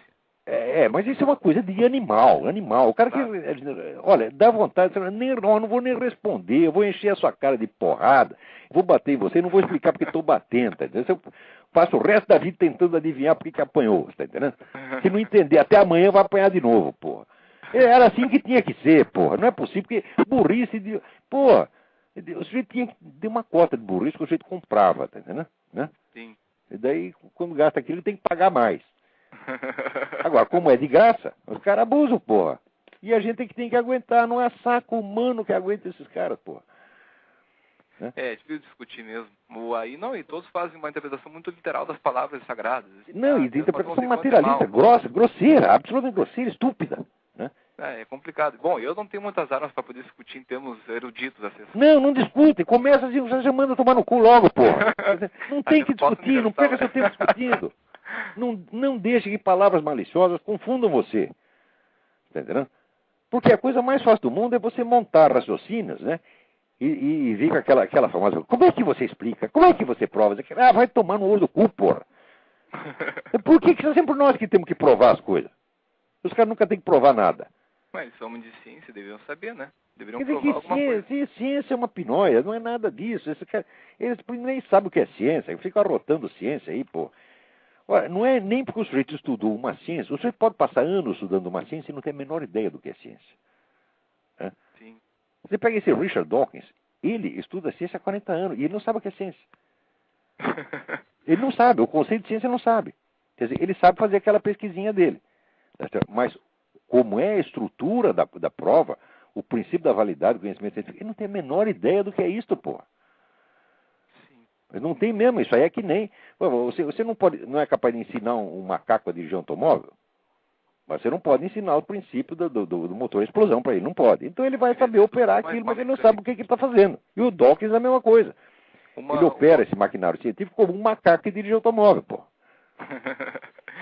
Mas isso é uma coisa de animal. O cara que... Olha, dá vontade, eu não vou nem responder, eu vou encher a sua cara de porrada, vou bater em você, não vou explicar porque estou batendo, tá entendendo? Eu passo o resto da vida tentando adivinhar porque que apanhou, tá entendendo? Se não entender, até amanhã vai apanhar de novo, porra. Era assim que tinha que ser, porra. Não é possível, porque burrice de... Porra, o sujeito tinha que ter uma cota de burrice que o sujeito comprava, tá entendendo? Né? Sim. E daí, quando gasta aquilo, ele tem que pagar mais. Agora, como é de graça, os caras abusam, porra. E a gente tem que aguentar, não é saco humano que aguenta esses caras, porra. Né? É difícil discutir mesmo. E todos fazem uma interpretação muito literal das palavras sagradas. Não, e de interpretação materialista, grosseira, absolutamente grosseira, estúpida. Né? É complicado. Bom, eu não tenho muitas armas para poder discutir em termos eruditos. Não discute. Começa assim, você já manda tomar no cu logo, porra. Não tem que discutir, não perca seu tempo discutindo. Não deixe que palavras maliciosas confundam você. Está entendendo? Porque a coisa mais fácil do mundo é você montar raciocínios, né? E vir com aquela famosa... Como é que você explica? Como é que você prova? Vai tomar no olho do cu, porra. Por que é sempre nós que temos que provar as coisas? Os caras nunca têm que provar nada. Mas homens de ciência deveriam saber, né? Deveriam provar alguma coisa. Ciência é uma pinóia, não é nada disso. Eles nem sabem o que é ciência, ficam arrotando ciência aí, pô. Ora, não é nem porque o sujeito estudou uma ciência. O sujeito pode passar anos estudando uma ciência e não ter a menor ideia do que é ciência. Sim. Você pega esse Richard Dawkins, ele estuda ciência há 40 anos e ele não sabe o que é ciência. Ele não sabe, o conceito de ciência ele não sabe. Quer dizer, ele sabe fazer aquela pesquisinha dele. Mas como é a estrutura da prova, o princípio da validade do conhecimento científico, ele não tem a menor ideia do que é isto, porra. Ele não tem mesmo, isso aí é que nem... Você não é capaz de ensinar um macaco a dirigir um automóvel? Mas você não pode ensinar o princípio do motor explosão para ele, não pode. Então ele vai saber operar aquilo, mas ele não sabe o que ele está fazendo. E o Dawkins é a mesma coisa. Ele opera esse maquinário científico como um macaco que dirige automóvel, pô.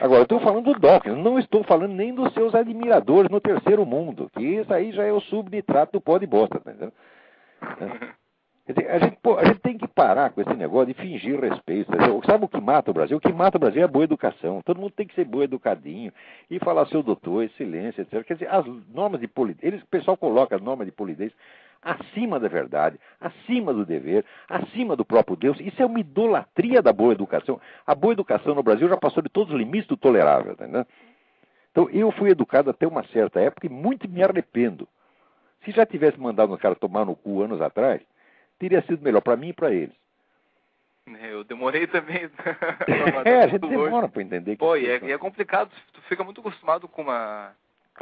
Agora, eu estou falando do Dawkins, não estou falando nem dos seus admiradores no terceiro mundo, que isso aí já é o subnitrato do pó de bosta, tá entendendo? Quer dizer, a gente tem que parar com esse negócio de fingir respeito. Sabe o que mata o Brasil? O que mata o Brasil é a boa educação. Todo mundo tem que ser boa educadinho e falar seu doutor, excelência, etc. Quer dizer, as normas de polidez, o pessoal coloca as normas de polidez acima da verdade, acima do dever, acima do próprio Deus. Isso é uma idolatria da boa educação. A boa educação no Brasil já passou de todos os limites do tolerável, tá entendendo? Então, eu fui educado até uma certa época e muito me arrependo. Se já tivesse mandado um cara tomar no cu anos atrás, teria sido melhor para mim e para eles. Eu demorei também. A gente demora para entender. Pô, e é complicado. Tu fica muito acostumado com uma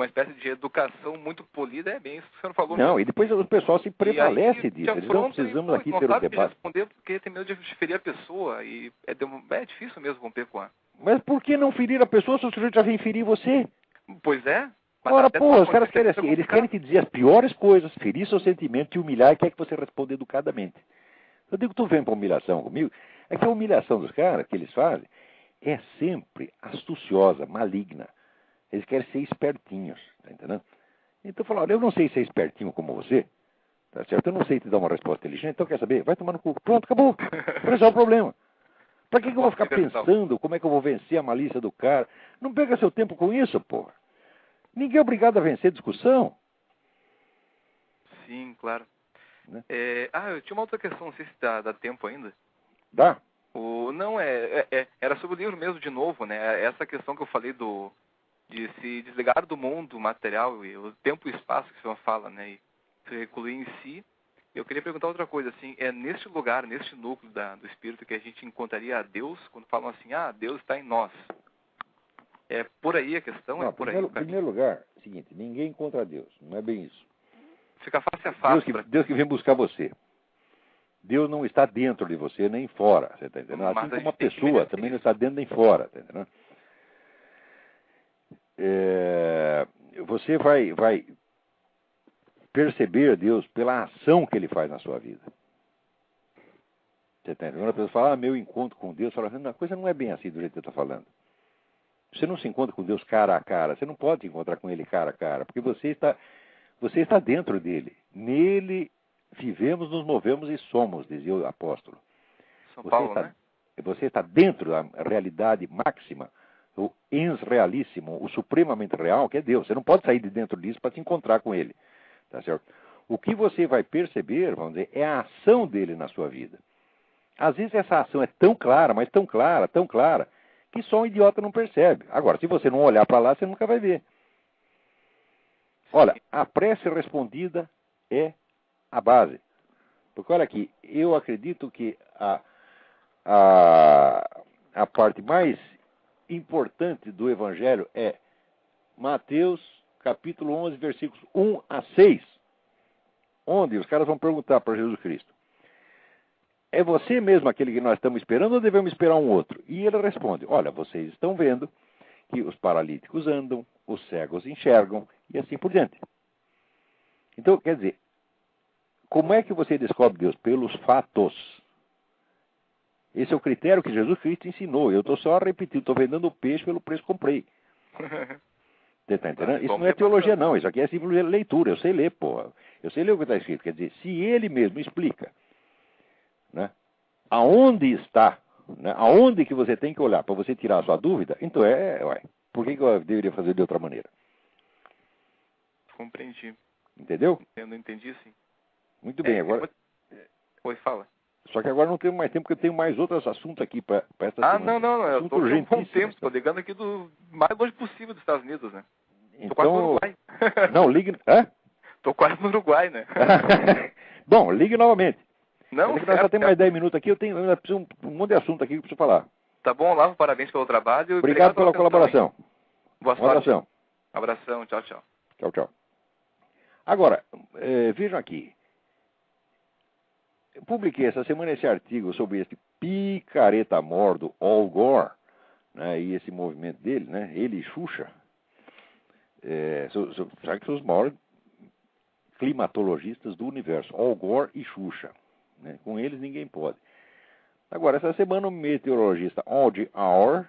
espécie de educação muito polida. É bem isso que você não falou. Não, mesmo. E depois o pessoal se prevalece disso. Eles não precisamos aqui ter um debate. Não responder porque tem medo de ferir a pessoa. E é difícil mesmo romper com a... Mas por que não ferir a pessoa se o sujeito já vem ferir você? Pois é. Ora, porra, os caras querem assim, eles querem te dizer as piores coisas, ferir seu sentimento, te humilhar e quer que você responda educadamente. Eu digo, tu vem pra humilhação comigo? É que a humilhação dos caras, que eles fazem, é sempre astuciosa, maligna. Eles querem ser espertinhos, tá entendendo? Então, fala, olha, eu não sei ser espertinho como você, tá certo? Eu não sei te dar uma resposta inteligente, então quer saber? Vai tomar no cu. Pronto, acabou. Resolve o problema. Pra que eu vou ficar pensando como é que eu vou vencer a malícia do cara? Não perca seu tempo com isso, porra. Ninguém é obrigado a vencer discussão. Sim, claro. Né? Eu tinha uma outra questão, não sei se dá tempo ainda. Dá? Não, era sobre o livro mesmo, de novo, né? Essa questão que eu falei de se desligar do mundo material, e o tempo e o espaço que você fala, né? E se recluir em si. Eu queria perguntar outra coisa, assim, é neste lugar, neste núcleo do espírito que a gente encontraria a Deus, quando falam assim, Deus está em nós. É por aí a questão? Não, é por em primeiro lugar, seguinte, ninguém encontra Deus, não é bem isso. Fica face a face. Deus que vem buscar você. Deus não está dentro de você, nem fora, você está entendendo? Assim como uma pessoa também não está dentro nem fora, está entendendo? Você vai perceber Deus pela ação que Ele faz na sua vida. Você está entendendo? Quando a pessoa fala, meu encontro com Deus, fala, a coisa não é bem assim do jeito que você está falando. Você não se encontra com Deus cara a cara. Você não pode encontrar com Ele cara a cara. Porque você está dentro dele. Nele vivemos, nos movemos e somos, dizia o apóstolo. São Paulo, né? Você está dentro da realidade máxima, o ens realíssimo, o supremamente real, que é Deus. Você não pode sair de dentro disso para se encontrar com Ele. Tá certo? O que você vai perceber, vamos dizer, é a ação dele na sua vida. Às vezes essa ação é tão clara, mas tão clara, que só um idiota não percebe. Agora, se você não olhar para lá, você nunca vai ver. Olha, a prece respondida é a base. Porque, olha aqui, eu acredito que a parte mais importante do Evangelho é Mateus, capítulo 11, versículos 1 a 6, onde os caras vão perguntar para Jesus Cristo, é você mesmo aquele que nós estamos esperando ou devemos esperar um outro? E ele responde, olha, vocês estão vendo que os paralíticos andam, os cegos enxergam e assim por diante. Então, quer dizer, como é que você descobre Deus? Pelos fatos. Esse é o critério que Jesus Cristo ensinou. Eu estou só repetindo, estou vendendo o peixe pelo preço que comprei. Você está entendendo? Isso não é teologia, não. Isso aqui é simplesmente leitura. Eu sei ler, porra. Eu sei ler o que está escrito. Quer dizer, se ele mesmo explica, né, aonde está, né, aonde que você tem que olhar para você tirar a sua dúvida, então por que eu deveria fazer de outra maneira? Compreendi. Entendeu? Entendi, sim. Muito bem, agora... Oi, fala. Só que agora não tenho mais tempo, porque eu tenho mais outros assuntos aqui para esta semana. Não, eu estou com um bom tempo, estou ligando aqui do mais longe possível dos Estados Unidos, né? Então, não, ligue... Tô quase no Uruguai, né? Bom, ligue novamente. Não, Nós só temos mais 10 minutos aqui, eu ainda preciso um monte de assunto aqui que eu preciso falar. Tá bom, Olavo, parabéns pelo trabalho. Obrigado pela colaboração. Hein? Boa sorte. Abração. Abração, tchau, tchau. Tchau, tchau. Agora, vejam aqui. Eu publiquei essa semana esse artigo sobre esse picareta-mor do Al Gore, né, e esse movimento dele, né, ele e Xuxa, sabe que são os maiores climatologistas do universo, Al Gore e Xuxa. Né, com eles ninguém pode. Agora, essa semana o meteorologista Audie Hour,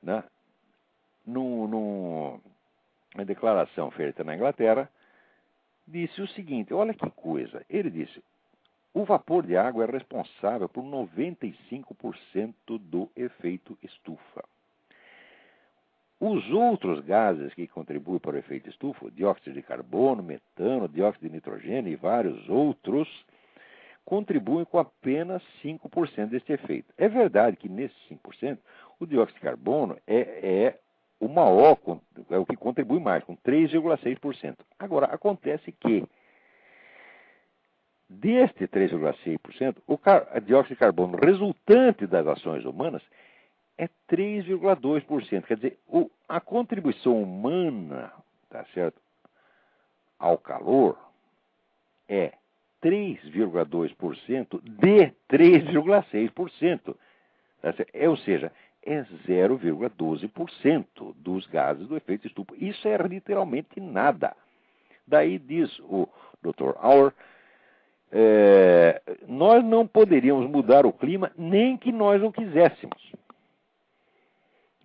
né, numa declaração feita na Inglaterra, disse o seguinte, olha que coisa, ele disse, o vapor de água é responsável por 95% do efeito estufa. Os outros gases que contribuem para o efeito estufa, dióxido de carbono, metano, dióxido de nitrogênio e vários outros, contribuem com apenas 5% deste efeito. É verdade que nesses 5%, o dióxido de carbono é o maior, é o que contribui mais, com 3,6%. Agora, acontece que deste 3,6%, o dióxido de carbono resultante das ações humanas é 3,2%. Quer dizer, a contribuição humana, tá certo, ao calor é 3,2% de 3,6%. Tá certo? Ou seja, é 0,12% dos gases do efeito estufa. Isso é literalmente nada. Daí diz o Dr. Auer, nós não poderíamos mudar o clima nem que nós o quiséssemos.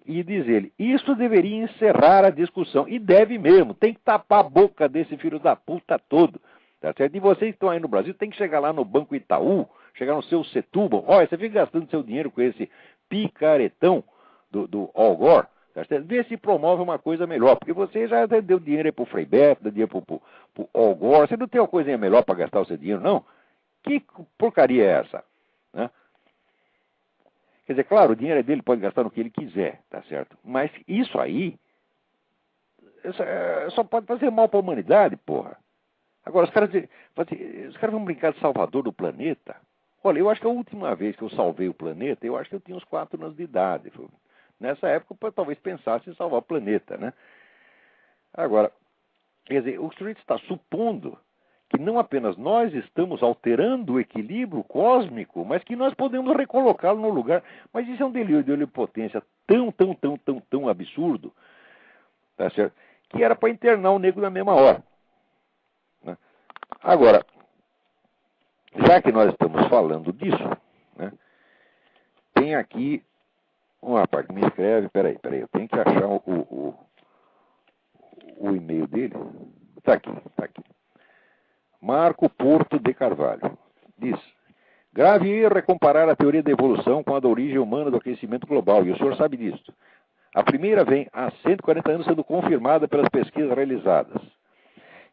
E diz ele, isso deveria encerrar a discussão. E deve mesmo, tem que tapar a boca desse filho da puta todo. Tá certo? E vocês que estão aí no Brasil, tem que chegar lá no Banco Itaú, chegar no seu Setúbal. Olha, você fica gastando seu dinheiro com esse picaretão do Al Gore. Tá certo? Vê se promove uma coisa melhor, porque você já deu dinheiro aí pro Frei Beto, deu dinheiro pro Al Gore. Você não tem uma coisinha melhor para gastar o seu dinheiro, não? Que porcaria é essa? Né? Quer dizer, claro, o dinheiro é dele, pode gastar no que ele quiser, tá certo? Mas isso aí só pode fazer mal para a humanidade, porra. Agora, os caras vão brincar de salvador do planeta. Olha, eu acho que a última vez que eu salvei o planeta, eu acho que eu tinha uns 4 anos de idade. Nessa época, eu talvez pensasse em salvar o planeta, né? Agora, quer dizer, o sujeito está supondo que não apenas nós estamos alterando o equilíbrio cósmico, mas que nós podemos recolocá-lo no lugar. Mas isso é um delírio de onipotência tão absurdo, tá certo? Que era para internar o negro na mesma hora. Né? Agora, já que nós estamos falando disso, né, tem aqui um rapaz que me escreve, peraí, eu tenho que achar o e-mail dele. Está aqui. Marco Porto de Carvalho. Diz, grave erro é comparar a teoria da evolução com a da origem humana do aquecimento global, e o senhor sabe disso. A primeira vem há 140 anos sendo confirmada pelas pesquisas realizadas,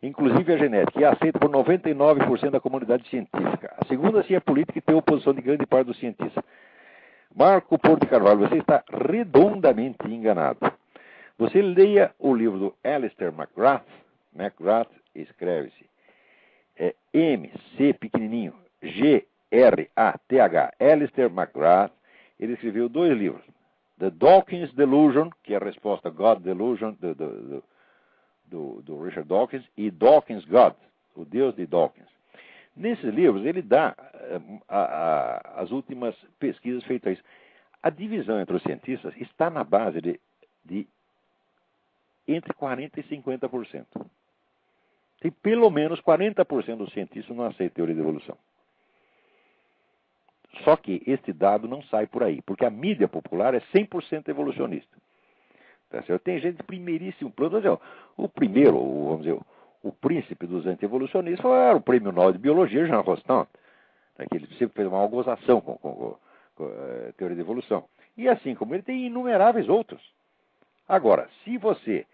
inclusive a genética, e é aceita por 99% da comunidade científica. A segunda, sim, é política e tem oposição de grande parte dos cientistas. Marco Porto de Carvalho, você está redondamente enganado. Você leia o livro do Alistair McGrath. McGrath escreve-se MC pequenininho, G-R-A-T-H. Alistair McGrath, ele escreveu 2 livros. The Dawkins Delusion, que é a resposta a God Delusion do Richard Dawkins, e Dawkins God, o Deus de Dawkins. Nesses livros, ele dá as últimas pesquisas feitas a isso. A divisão entre os cientistas está na base de entre 40% e 50%. Tem pelo menos 40% dos cientistas não aceitam a teoria da evolução. Só que este dado não sai por aí, porque a mídia popular é 100% evolucionista. Tá certo? Tem gente de primeiríssimo plano. O primeiro, vamos dizer, o príncipe dos anti-evolucionistas era o prêmio Nobel de Biologia, Jean Rostand, que ele sempre fez uma gozação com a teoria da evolução. E assim como ele, tem inumeráveis outros. Agora, se você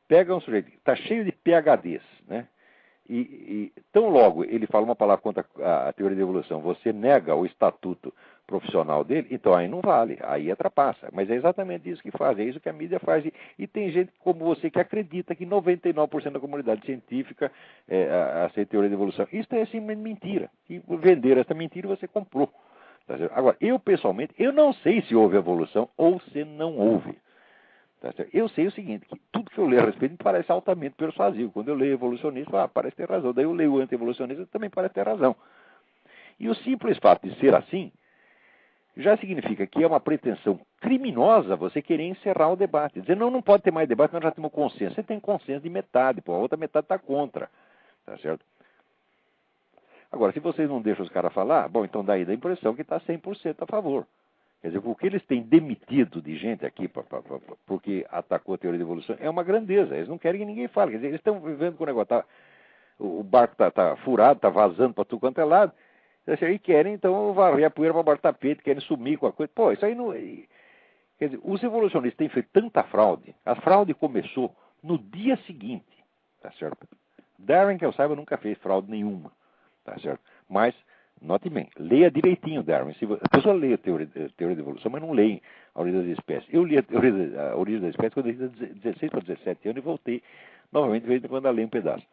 pega um sujeito que está cheio de PhDs, né? E tão logo ele fala uma palavra contra a teoria da evolução, você nega o estatuto profissional dele, então aí não vale, aí atrapassa. Mas é exatamente isso que faz, é isso que a mídia faz. E tem gente como você que acredita que 99% da comunidade científica aceita teoria da evolução. Isso é simplesmente mentira. E vender essa mentira você comprou. Tá certo? Agora, eu pessoalmente, eu não sei se houve evolução ou se não houve. Tá certo? Eu sei o seguinte, que tudo que eu leio a respeito me parece altamente persuasivo. Quando eu leio evolucionista, parece ter razão. Daí eu leio o anti-evolucionista, também parece ter razão. E o simples fato de ser assim, já significa que é uma pretensão criminosa você querer encerrar o debate. Dizer, não pode ter mais debate, nós já temos consenso. Você tem consenso de metade, pô, a outra metade está contra. Tá certo? Agora, se vocês não deixam os caras falar, bom, então daí dá a impressão que está 100% a favor. Quer dizer, o que eles têm demitido de gente aqui porque atacou a teoria da evolução é uma grandeza. Eles não querem que ninguém fale. Quer dizer, eles estão vivendo com o negócio. O barco está furado, está vazando para tudo quanto é lado. E querem, então, varrer a poeira para baixo do tapete, querem sumir com a coisa. Pô, isso aí não. Quer dizer, os evolucionistas têm feito tanta fraude. A fraude começou no dia seguinte. Tá certo? Darwin, que eu saiba, nunca fez fraude nenhuma. Tá certo? Mas, note bem, leia direitinho Darwin. A pessoa lê a teoria da evolução, mas não lê a origem das espécies. Eu li a origem das espécies quando eu tinha 16 para 17 anos e voltei novamente, de vez em quando, a ler um pedaço.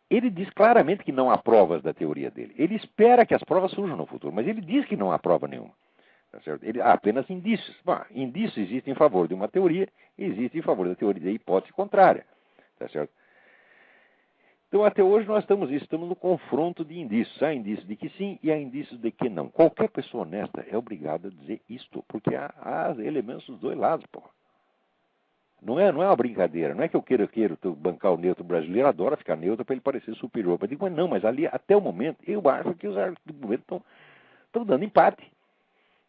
Ele diz claramente que não há provas da teoria dele. Ele espera que as provas surjam no futuro, mas ele diz que não há prova nenhuma. Tá certo? Há apenas indícios. Bom, indícios existem em favor de uma teoria, existem em favor da teoria da hipótese contrária. Tá certo? Então, até hoje, nós estamos no confronto de indícios. Há indícios de que sim e há indícios de que não. Qualquer pessoa honesta é obrigada a dizer isto, porque há elementos dos dois lados, porra. Não é uma brincadeira, não é que eu queira bancar o neutro brasileiro, adora ficar neutro para ele parecer superior. Eu digo, mas não, mas ali, até o momento, eu acho que os argumentos estão dando empate.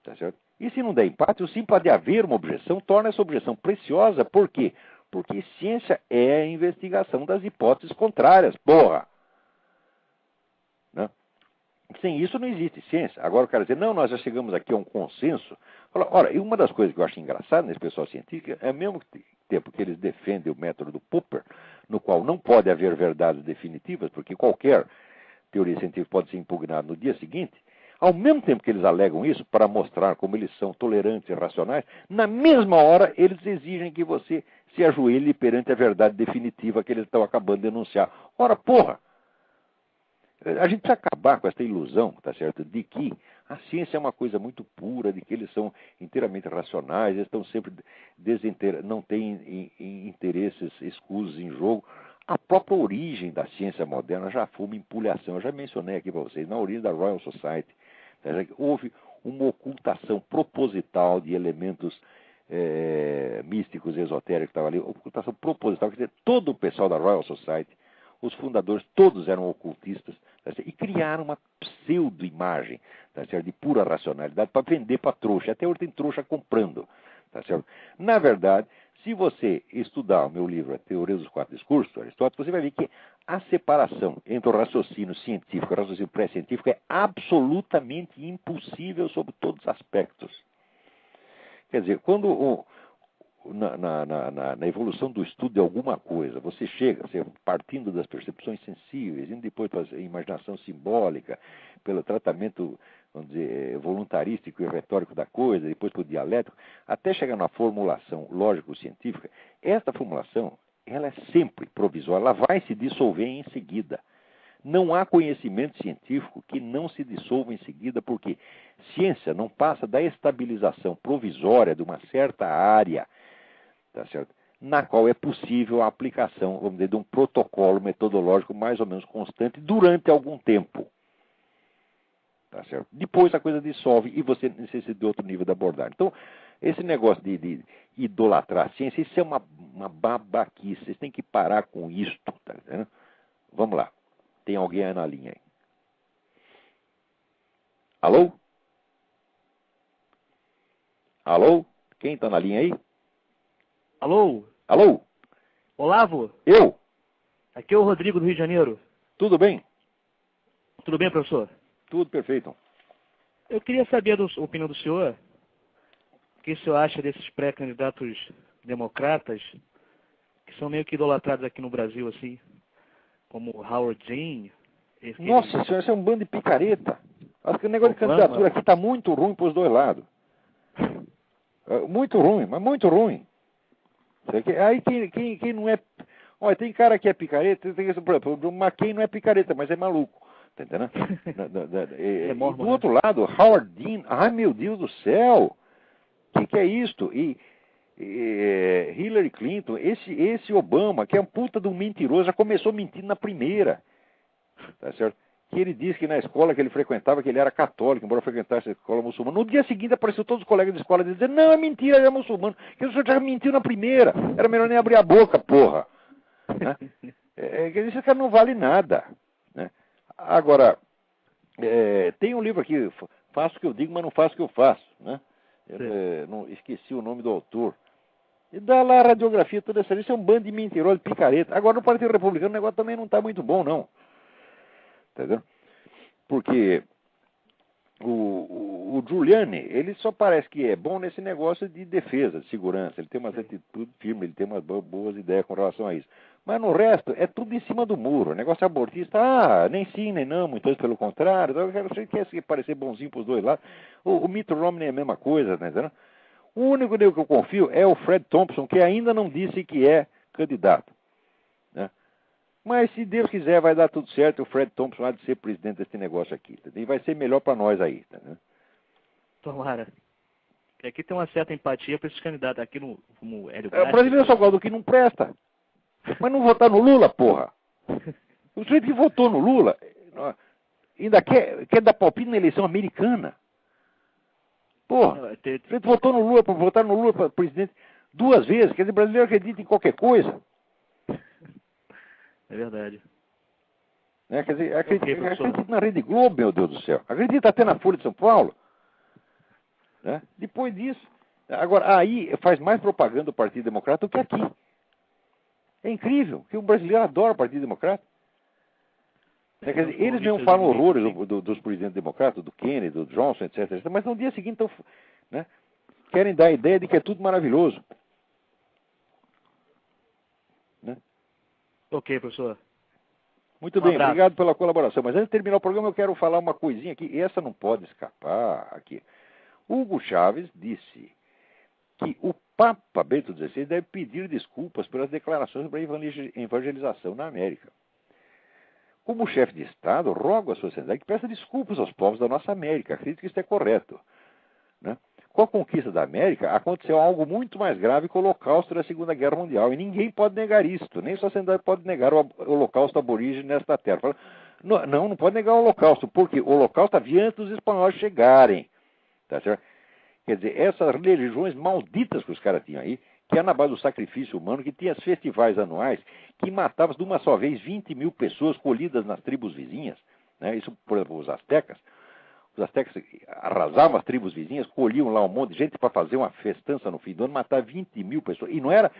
Tá certo? E se não der empate, o simples de haver uma objeção torna essa objeção preciosa. Por quê? Porque ciência é a investigação das hipóteses contrárias, porra! Né? Sem isso não existe ciência. Agora o cara diz, não, nós já chegamos aqui a um consenso. Ora, e uma das coisas que eu acho engraçada nesse pessoal científico é ao mesmo tempo que eles defendem o método do Popper, no qual não pode haver verdades definitivas, porque qualquer teoria científica pode ser impugnada no dia seguinte, ao mesmo tempo que eles alegam isso, para mostrar como eles são tolerantes e racionais, na mesma hora eles exigem que você se ajoelhe perante a verdade definitiva que eles estão acabando de denunciar. Ora, porra! A gente precisa acabar com essa ilusão, tá certo, de que a ciência é uma coisa muito pura, de que eles são inteiramente racionais, eles estão sempre não têm interesses escusos em jogo. A própria origem da ciência moderna já foi uma empulhação. Eu já mencionei aqui para vocês, na origem da Royal Society, tá certo? Houve uma ocultação proposital de elementos místicos, esotéricos que estavam ali, ocultação proposital, quer dizer, todo o pessoal da Royal Society, os fundadores todos eram ocultistas, tá certo? E criaram uma pseudo-imagem, tá certo? De pura racionalidade para vender para trouxa. Até hoje tem trouxa comprando. Tá certo? Na verdade, se você estudar o meu livro, A Teoria dos Quatro Discursos, Aristóteles, você vai ver que a separação entre o raciocínio científico e o raciocínio pré-científico é absolutamente impossível sob todos os aspectos. Quer dizer, quando na evolução do estudo de alguma coisa, você partindo das percepções sensíveis, indo depois para a imaginação simbólica, pelo tratamento, vamos dizer, voluntarístico e retórico da coisa, depois para o dialético, até chegar na formulação lógico-científica, esta formulação, ela é sempre provisória, ela vai se dissolver em seguida. Não há conhecimento científico que não se dissolva em seguida, porque ciência não passa da estabilização provisória de uma certa área, tá certo? Na qual é possível a aplicação, vamos dizer, de um protocolo metodológico mais ou menos constante durante algum tempo. Tá certo? Depois a coisa dissolve e você necessita de outro nível de abordagem. Então, esse negócio de idolatrar a ciência, isso é uma babaquice. Vocês têm que parar com isso. Tá entendendo? Vamos lá. Tem alguém aí na linha aí. Alô? Alô? Quem está na linha aí? Alô? Alô? Olavo? Eu? Aqui é o Rodrigo do Rio de Janeiro. Tudo bem? Tudo bem, professor? Tudo perfeito. Eu queria saber a opinião do senhor. O que o senhor acha desses pré-candidatos democratas que são meio que idolatrados aqui no Brasil, assim, como Howard Dean? Nossa senhora, isso é um bando de picareta. Acho que o negócio de candidatura aqui está muito ruim para os dois lados. Muito ruim, mas muito ruim. Aí quem não é... Olha, tem cara que é picareta, por exemplo, o McCain não é picareta, mas é maluco. Tá entendendo? E do outro lado, Howard Dean, ai meu Deus do céu, que é isto? E Hillary Clinton, esse Obama, que é um puta de um mentiroso, já começou mentindo na primeira. Tá certo? Que ele disse que na escola que ele frequentava, que ele era católico, embora frequentasse a escola muçulmana. No dia seguinte apareceu todos os colegas de escola dizendo, não, é mentira, ele é muçulmano. Que o senhor já mentiu na primeira. Era melhor nem abrir a boca, porra. Né? Esse cara não vale nada. Né? Agora, tem um livro aqui, Faço o que eu digo, mas não faço o que eu faço. Né? Não, esqueci o nome do autor. E dá lá a radiografia toda essa. Isso é um bando de mentirosos, de picareta. Agora, no Partido Republicano, o negócio também não está muito bom, não. Entendeu? Porque o Giuliani, ele só parece que é bom nesse negócio de defesa, de segurança. Ele tem umas atitudes firmes, ele tem umas boas ideias com relação a isso. Mas no resto, é tudo em cima do muro. O negócio abortista, nem sim, nem não, muitas vezes pelo contrário. Você quer parecer bonzinho para os dois lados. O Mitt Romney é a mesma coisa, né? Entendeu? O único que eu confio é o Fred Thompson, que ainda não disse que é candidato. Né? Mas se Deus quiser, vai dar tudo certo. O Fred Thompson há de ser presidente desse negócio aqui. E vai ser melhor para nós aí. Né? Tomara. Porque aqui tem uma certa empatia para esses candidatos. Aqui no Hélio Graça. O brasileiro só gosta do que não presta. Mas não votar no Lula, porra. O sujeito que votou no Lula ainda quer dar palpite na eleição americana. Porra, o sujeito votou no Lula, para votar no Lula para presidente 2 vezes. Quer dizer, o brasileiro acredita em qualquer coisa. É verdade. Quer dizer, acredita na Rede Globo, meu Deus do céu. Acredita até na Folha de São Paulo. Né? Depois disso. Agora, aí faz mais propaganda do Partido Democrata do que aqui. É incrível, que o brasileiro adora o Partido Democrata. Quer dizer, eles mesmo falam horrores dos presidentes democratas, do Kennedy, do Johnson, etc. Mas no dia seguinte né, querem dar a ideia de que é tudo maravilhoso. Né? Ok, professor. Muito bem, obrigado pela colaboração. Mas antes de terminar o programa, eu quero falar uma coisinha aqui. E essa não pode escapar aqui. Hugo Chávez disse que o Papa Bento XVI deve pedir desculpas pelas declarações sobre a evangelização na América. Como chefe de Estado, rogo à sociedade que peça desculpas aos povos da nossa América. Acredito que isso é correto. Né? Com a conquista da América, aconteceu algo muito mais grave que o Holocausto da Segunda Guerra Mundial. E ninguém pode negar isto. Nem a sociedade pode negar o Holocausto aborígene nesta terra. Fala, não pode negar o Holocausto, porque o Holocausto havia antes dos espanhóis chegarem. Tá certo? Quer dizer, essas religiões malditas que os caras tinham aí, que é na base do sacrifício humano, que tinha festivais anuais, que matavam de uma só vez 20 mil pessoas colhidas nas tribos vizinhas. Né? Isso, por exemplo, os astecas. Os astecas arrasavam as tribos vizinhas, colhiam lá um monte de gente para fazer uma festança no fim do ano, matar 20 mil pessoas. E não era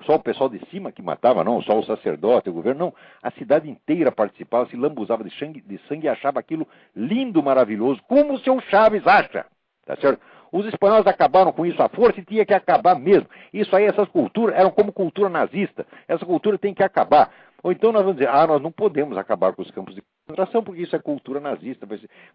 só o pessoal de cima que matava, não, só o sacerdote, o governo, não. A cidade inteira participava, se lambuzava de sangue e achava aquilo lindo, maravilhoso, como o seu Chaves acha. Tá certo? Os espanhóis acabaram com isso à força e tinha que acabar mesmo. Isso aí, essas culturas eram como cultura nazista. Essa cultura tem que acabar. Ou então nós vamos dizer, nós não podemos acabar com os campos de concentração porque isso é cultura nazista,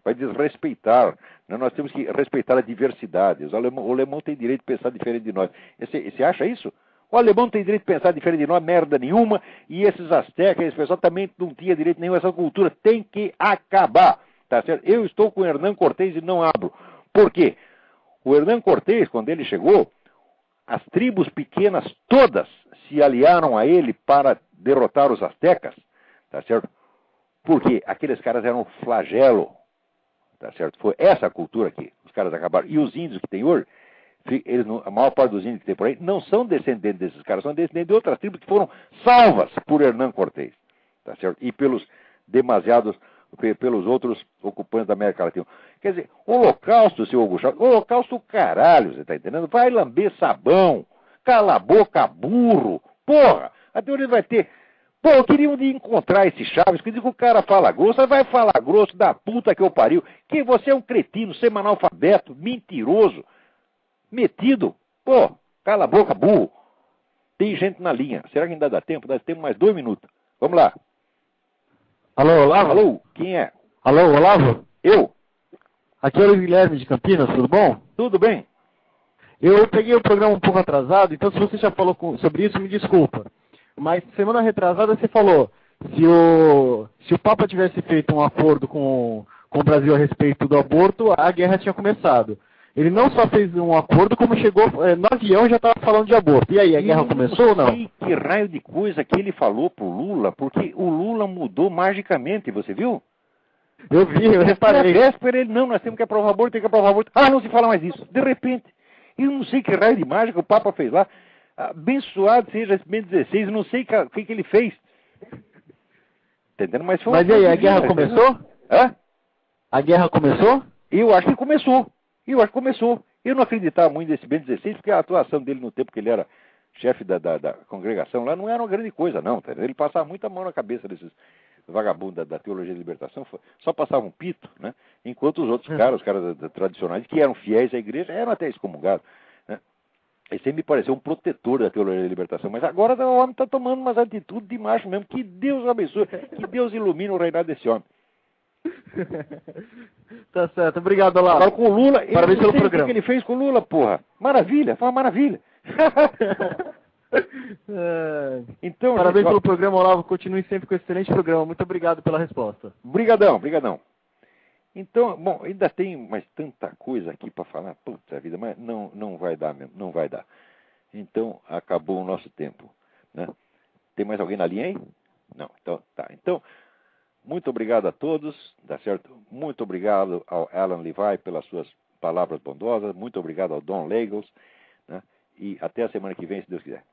vai desrespeitar. Né? Nós temos que respeitar a diversidade. O alemão tem direito de pensar diferente de nós. Você acha isso? O alemão tem direito de pensar diferente de nós, merda nenhuma, e esses astecas, esse pessoal também não tinha direito nenhum. Essa cultura tem que acabar. Tá certo? Eu estou com o Hernán Cortés e não abro. Por quê? O Hernán Cortés, quando ele chegou, as tribos pequenas todas se aliaram a ele para derrotar os astecas, tá certo? Porque aqueles caras eram um flagelo, tá certo? Foi essa a cultura que os caras acabaram. E os índios que tem hoje, a maior parte dos índios que tem por aí, não são descendentes desses caras, são descendentes de outras tribos que foram salvas por Hernán Cortés, tá certo? E pelos outros ocupantes da América Latina. Quer dizer, holocausto, seu Hugo Chávez, holocausto caralho, você tá entendendo? Vai lamber sabão, cala a boca, burro, porra, a teoria vai ter... Pô, eu queria um dia encontrar esse Chaves, que diz que o cara fala grosso, vai falar grosso da puta que eu pariu, que você é um cretino, semanalfabeto, mentiroso, metido, pô, cala a boca, burro. Tem gente na linha, será que ainda dá tempo? Dá tempo mais 2 minutos. Vamos lá. Alô, Olavo? Alô, quem é? Alô, Olavo? Eu? Aqui é o Guilherme de Campinas, tudo bom? Tudo bem? Eu peguei o programa um pouco atrasado, então se você já falou sobre isso, me desculpa. Mas semana retrasada você falou, se o Papa tivesse feito um acordo com o Brasil a respeito do aborto, a guerra tinha começado. Ele não só fez um acordo, como chegou no avião e já estava falando de aborto. E aí, a guerra começou ou não? Eu não sei que raio de coisa que ele falou pro Lula, porque o Lula mudou magicamente, você viu? Eu vi, eu reparei. Na véspera ele, não, nós temos que aprovar o aborto, tem que aprovar o aborto. Ah, não se fala mais isso. De repente, eu não sei que raio de mágica o Papa fez lá. Abençoado seja esse Bento XVI, eu não sei o que ele fez. Entendendo? Mas e aí, a guerra começou? Hã? A guerra começou? Eu acho que começou. Eu não acreditava muito nesse Bento XVI, porque a atuação dele no tempo que ele era chefe da congregação lá não era uma grande coisa, não. Tá? Ele passava muita mão na cabeça desses vagabundos da teologia da libertação, só passavam um pito, né? Enquanto os outros caras, os caras tradicionais, que eram fiéis à igreja, eram até excomungados. Né? Esse aí me pareceu um protetor da teologia da libertação, mas agora o homem está tomando umas atitudes de macho mesmo. Que Deus abençoe, que Deus ilumine o reinado desse homem. Tá certo, obrigado, Olavo. Agora com o Lula, parabéns pelo programa. O que ele fez com o Lula, porra? Maravilha, foi uma maravilha. Então, parabéns pelo programa, Olavo. Continue sempre com esse excelente programa. Muito obrigado pela resposta. Brigadão. Então, bom, ainda tem mais tanta coisa aqui para falar. Puta vida, mas não vai dar mesmo, não vai dar. Então, acabou o nosso tempo. Né? Tem mais alguém na linha aí? Não, então tá. Então, muito obrigado a todos, tá certo? Muito obrigado ao Alan Levi pelas suas palavras bondosas. Muito obrigado ao Don Lagos. Né? E até a semana que vem, se Deus quiser.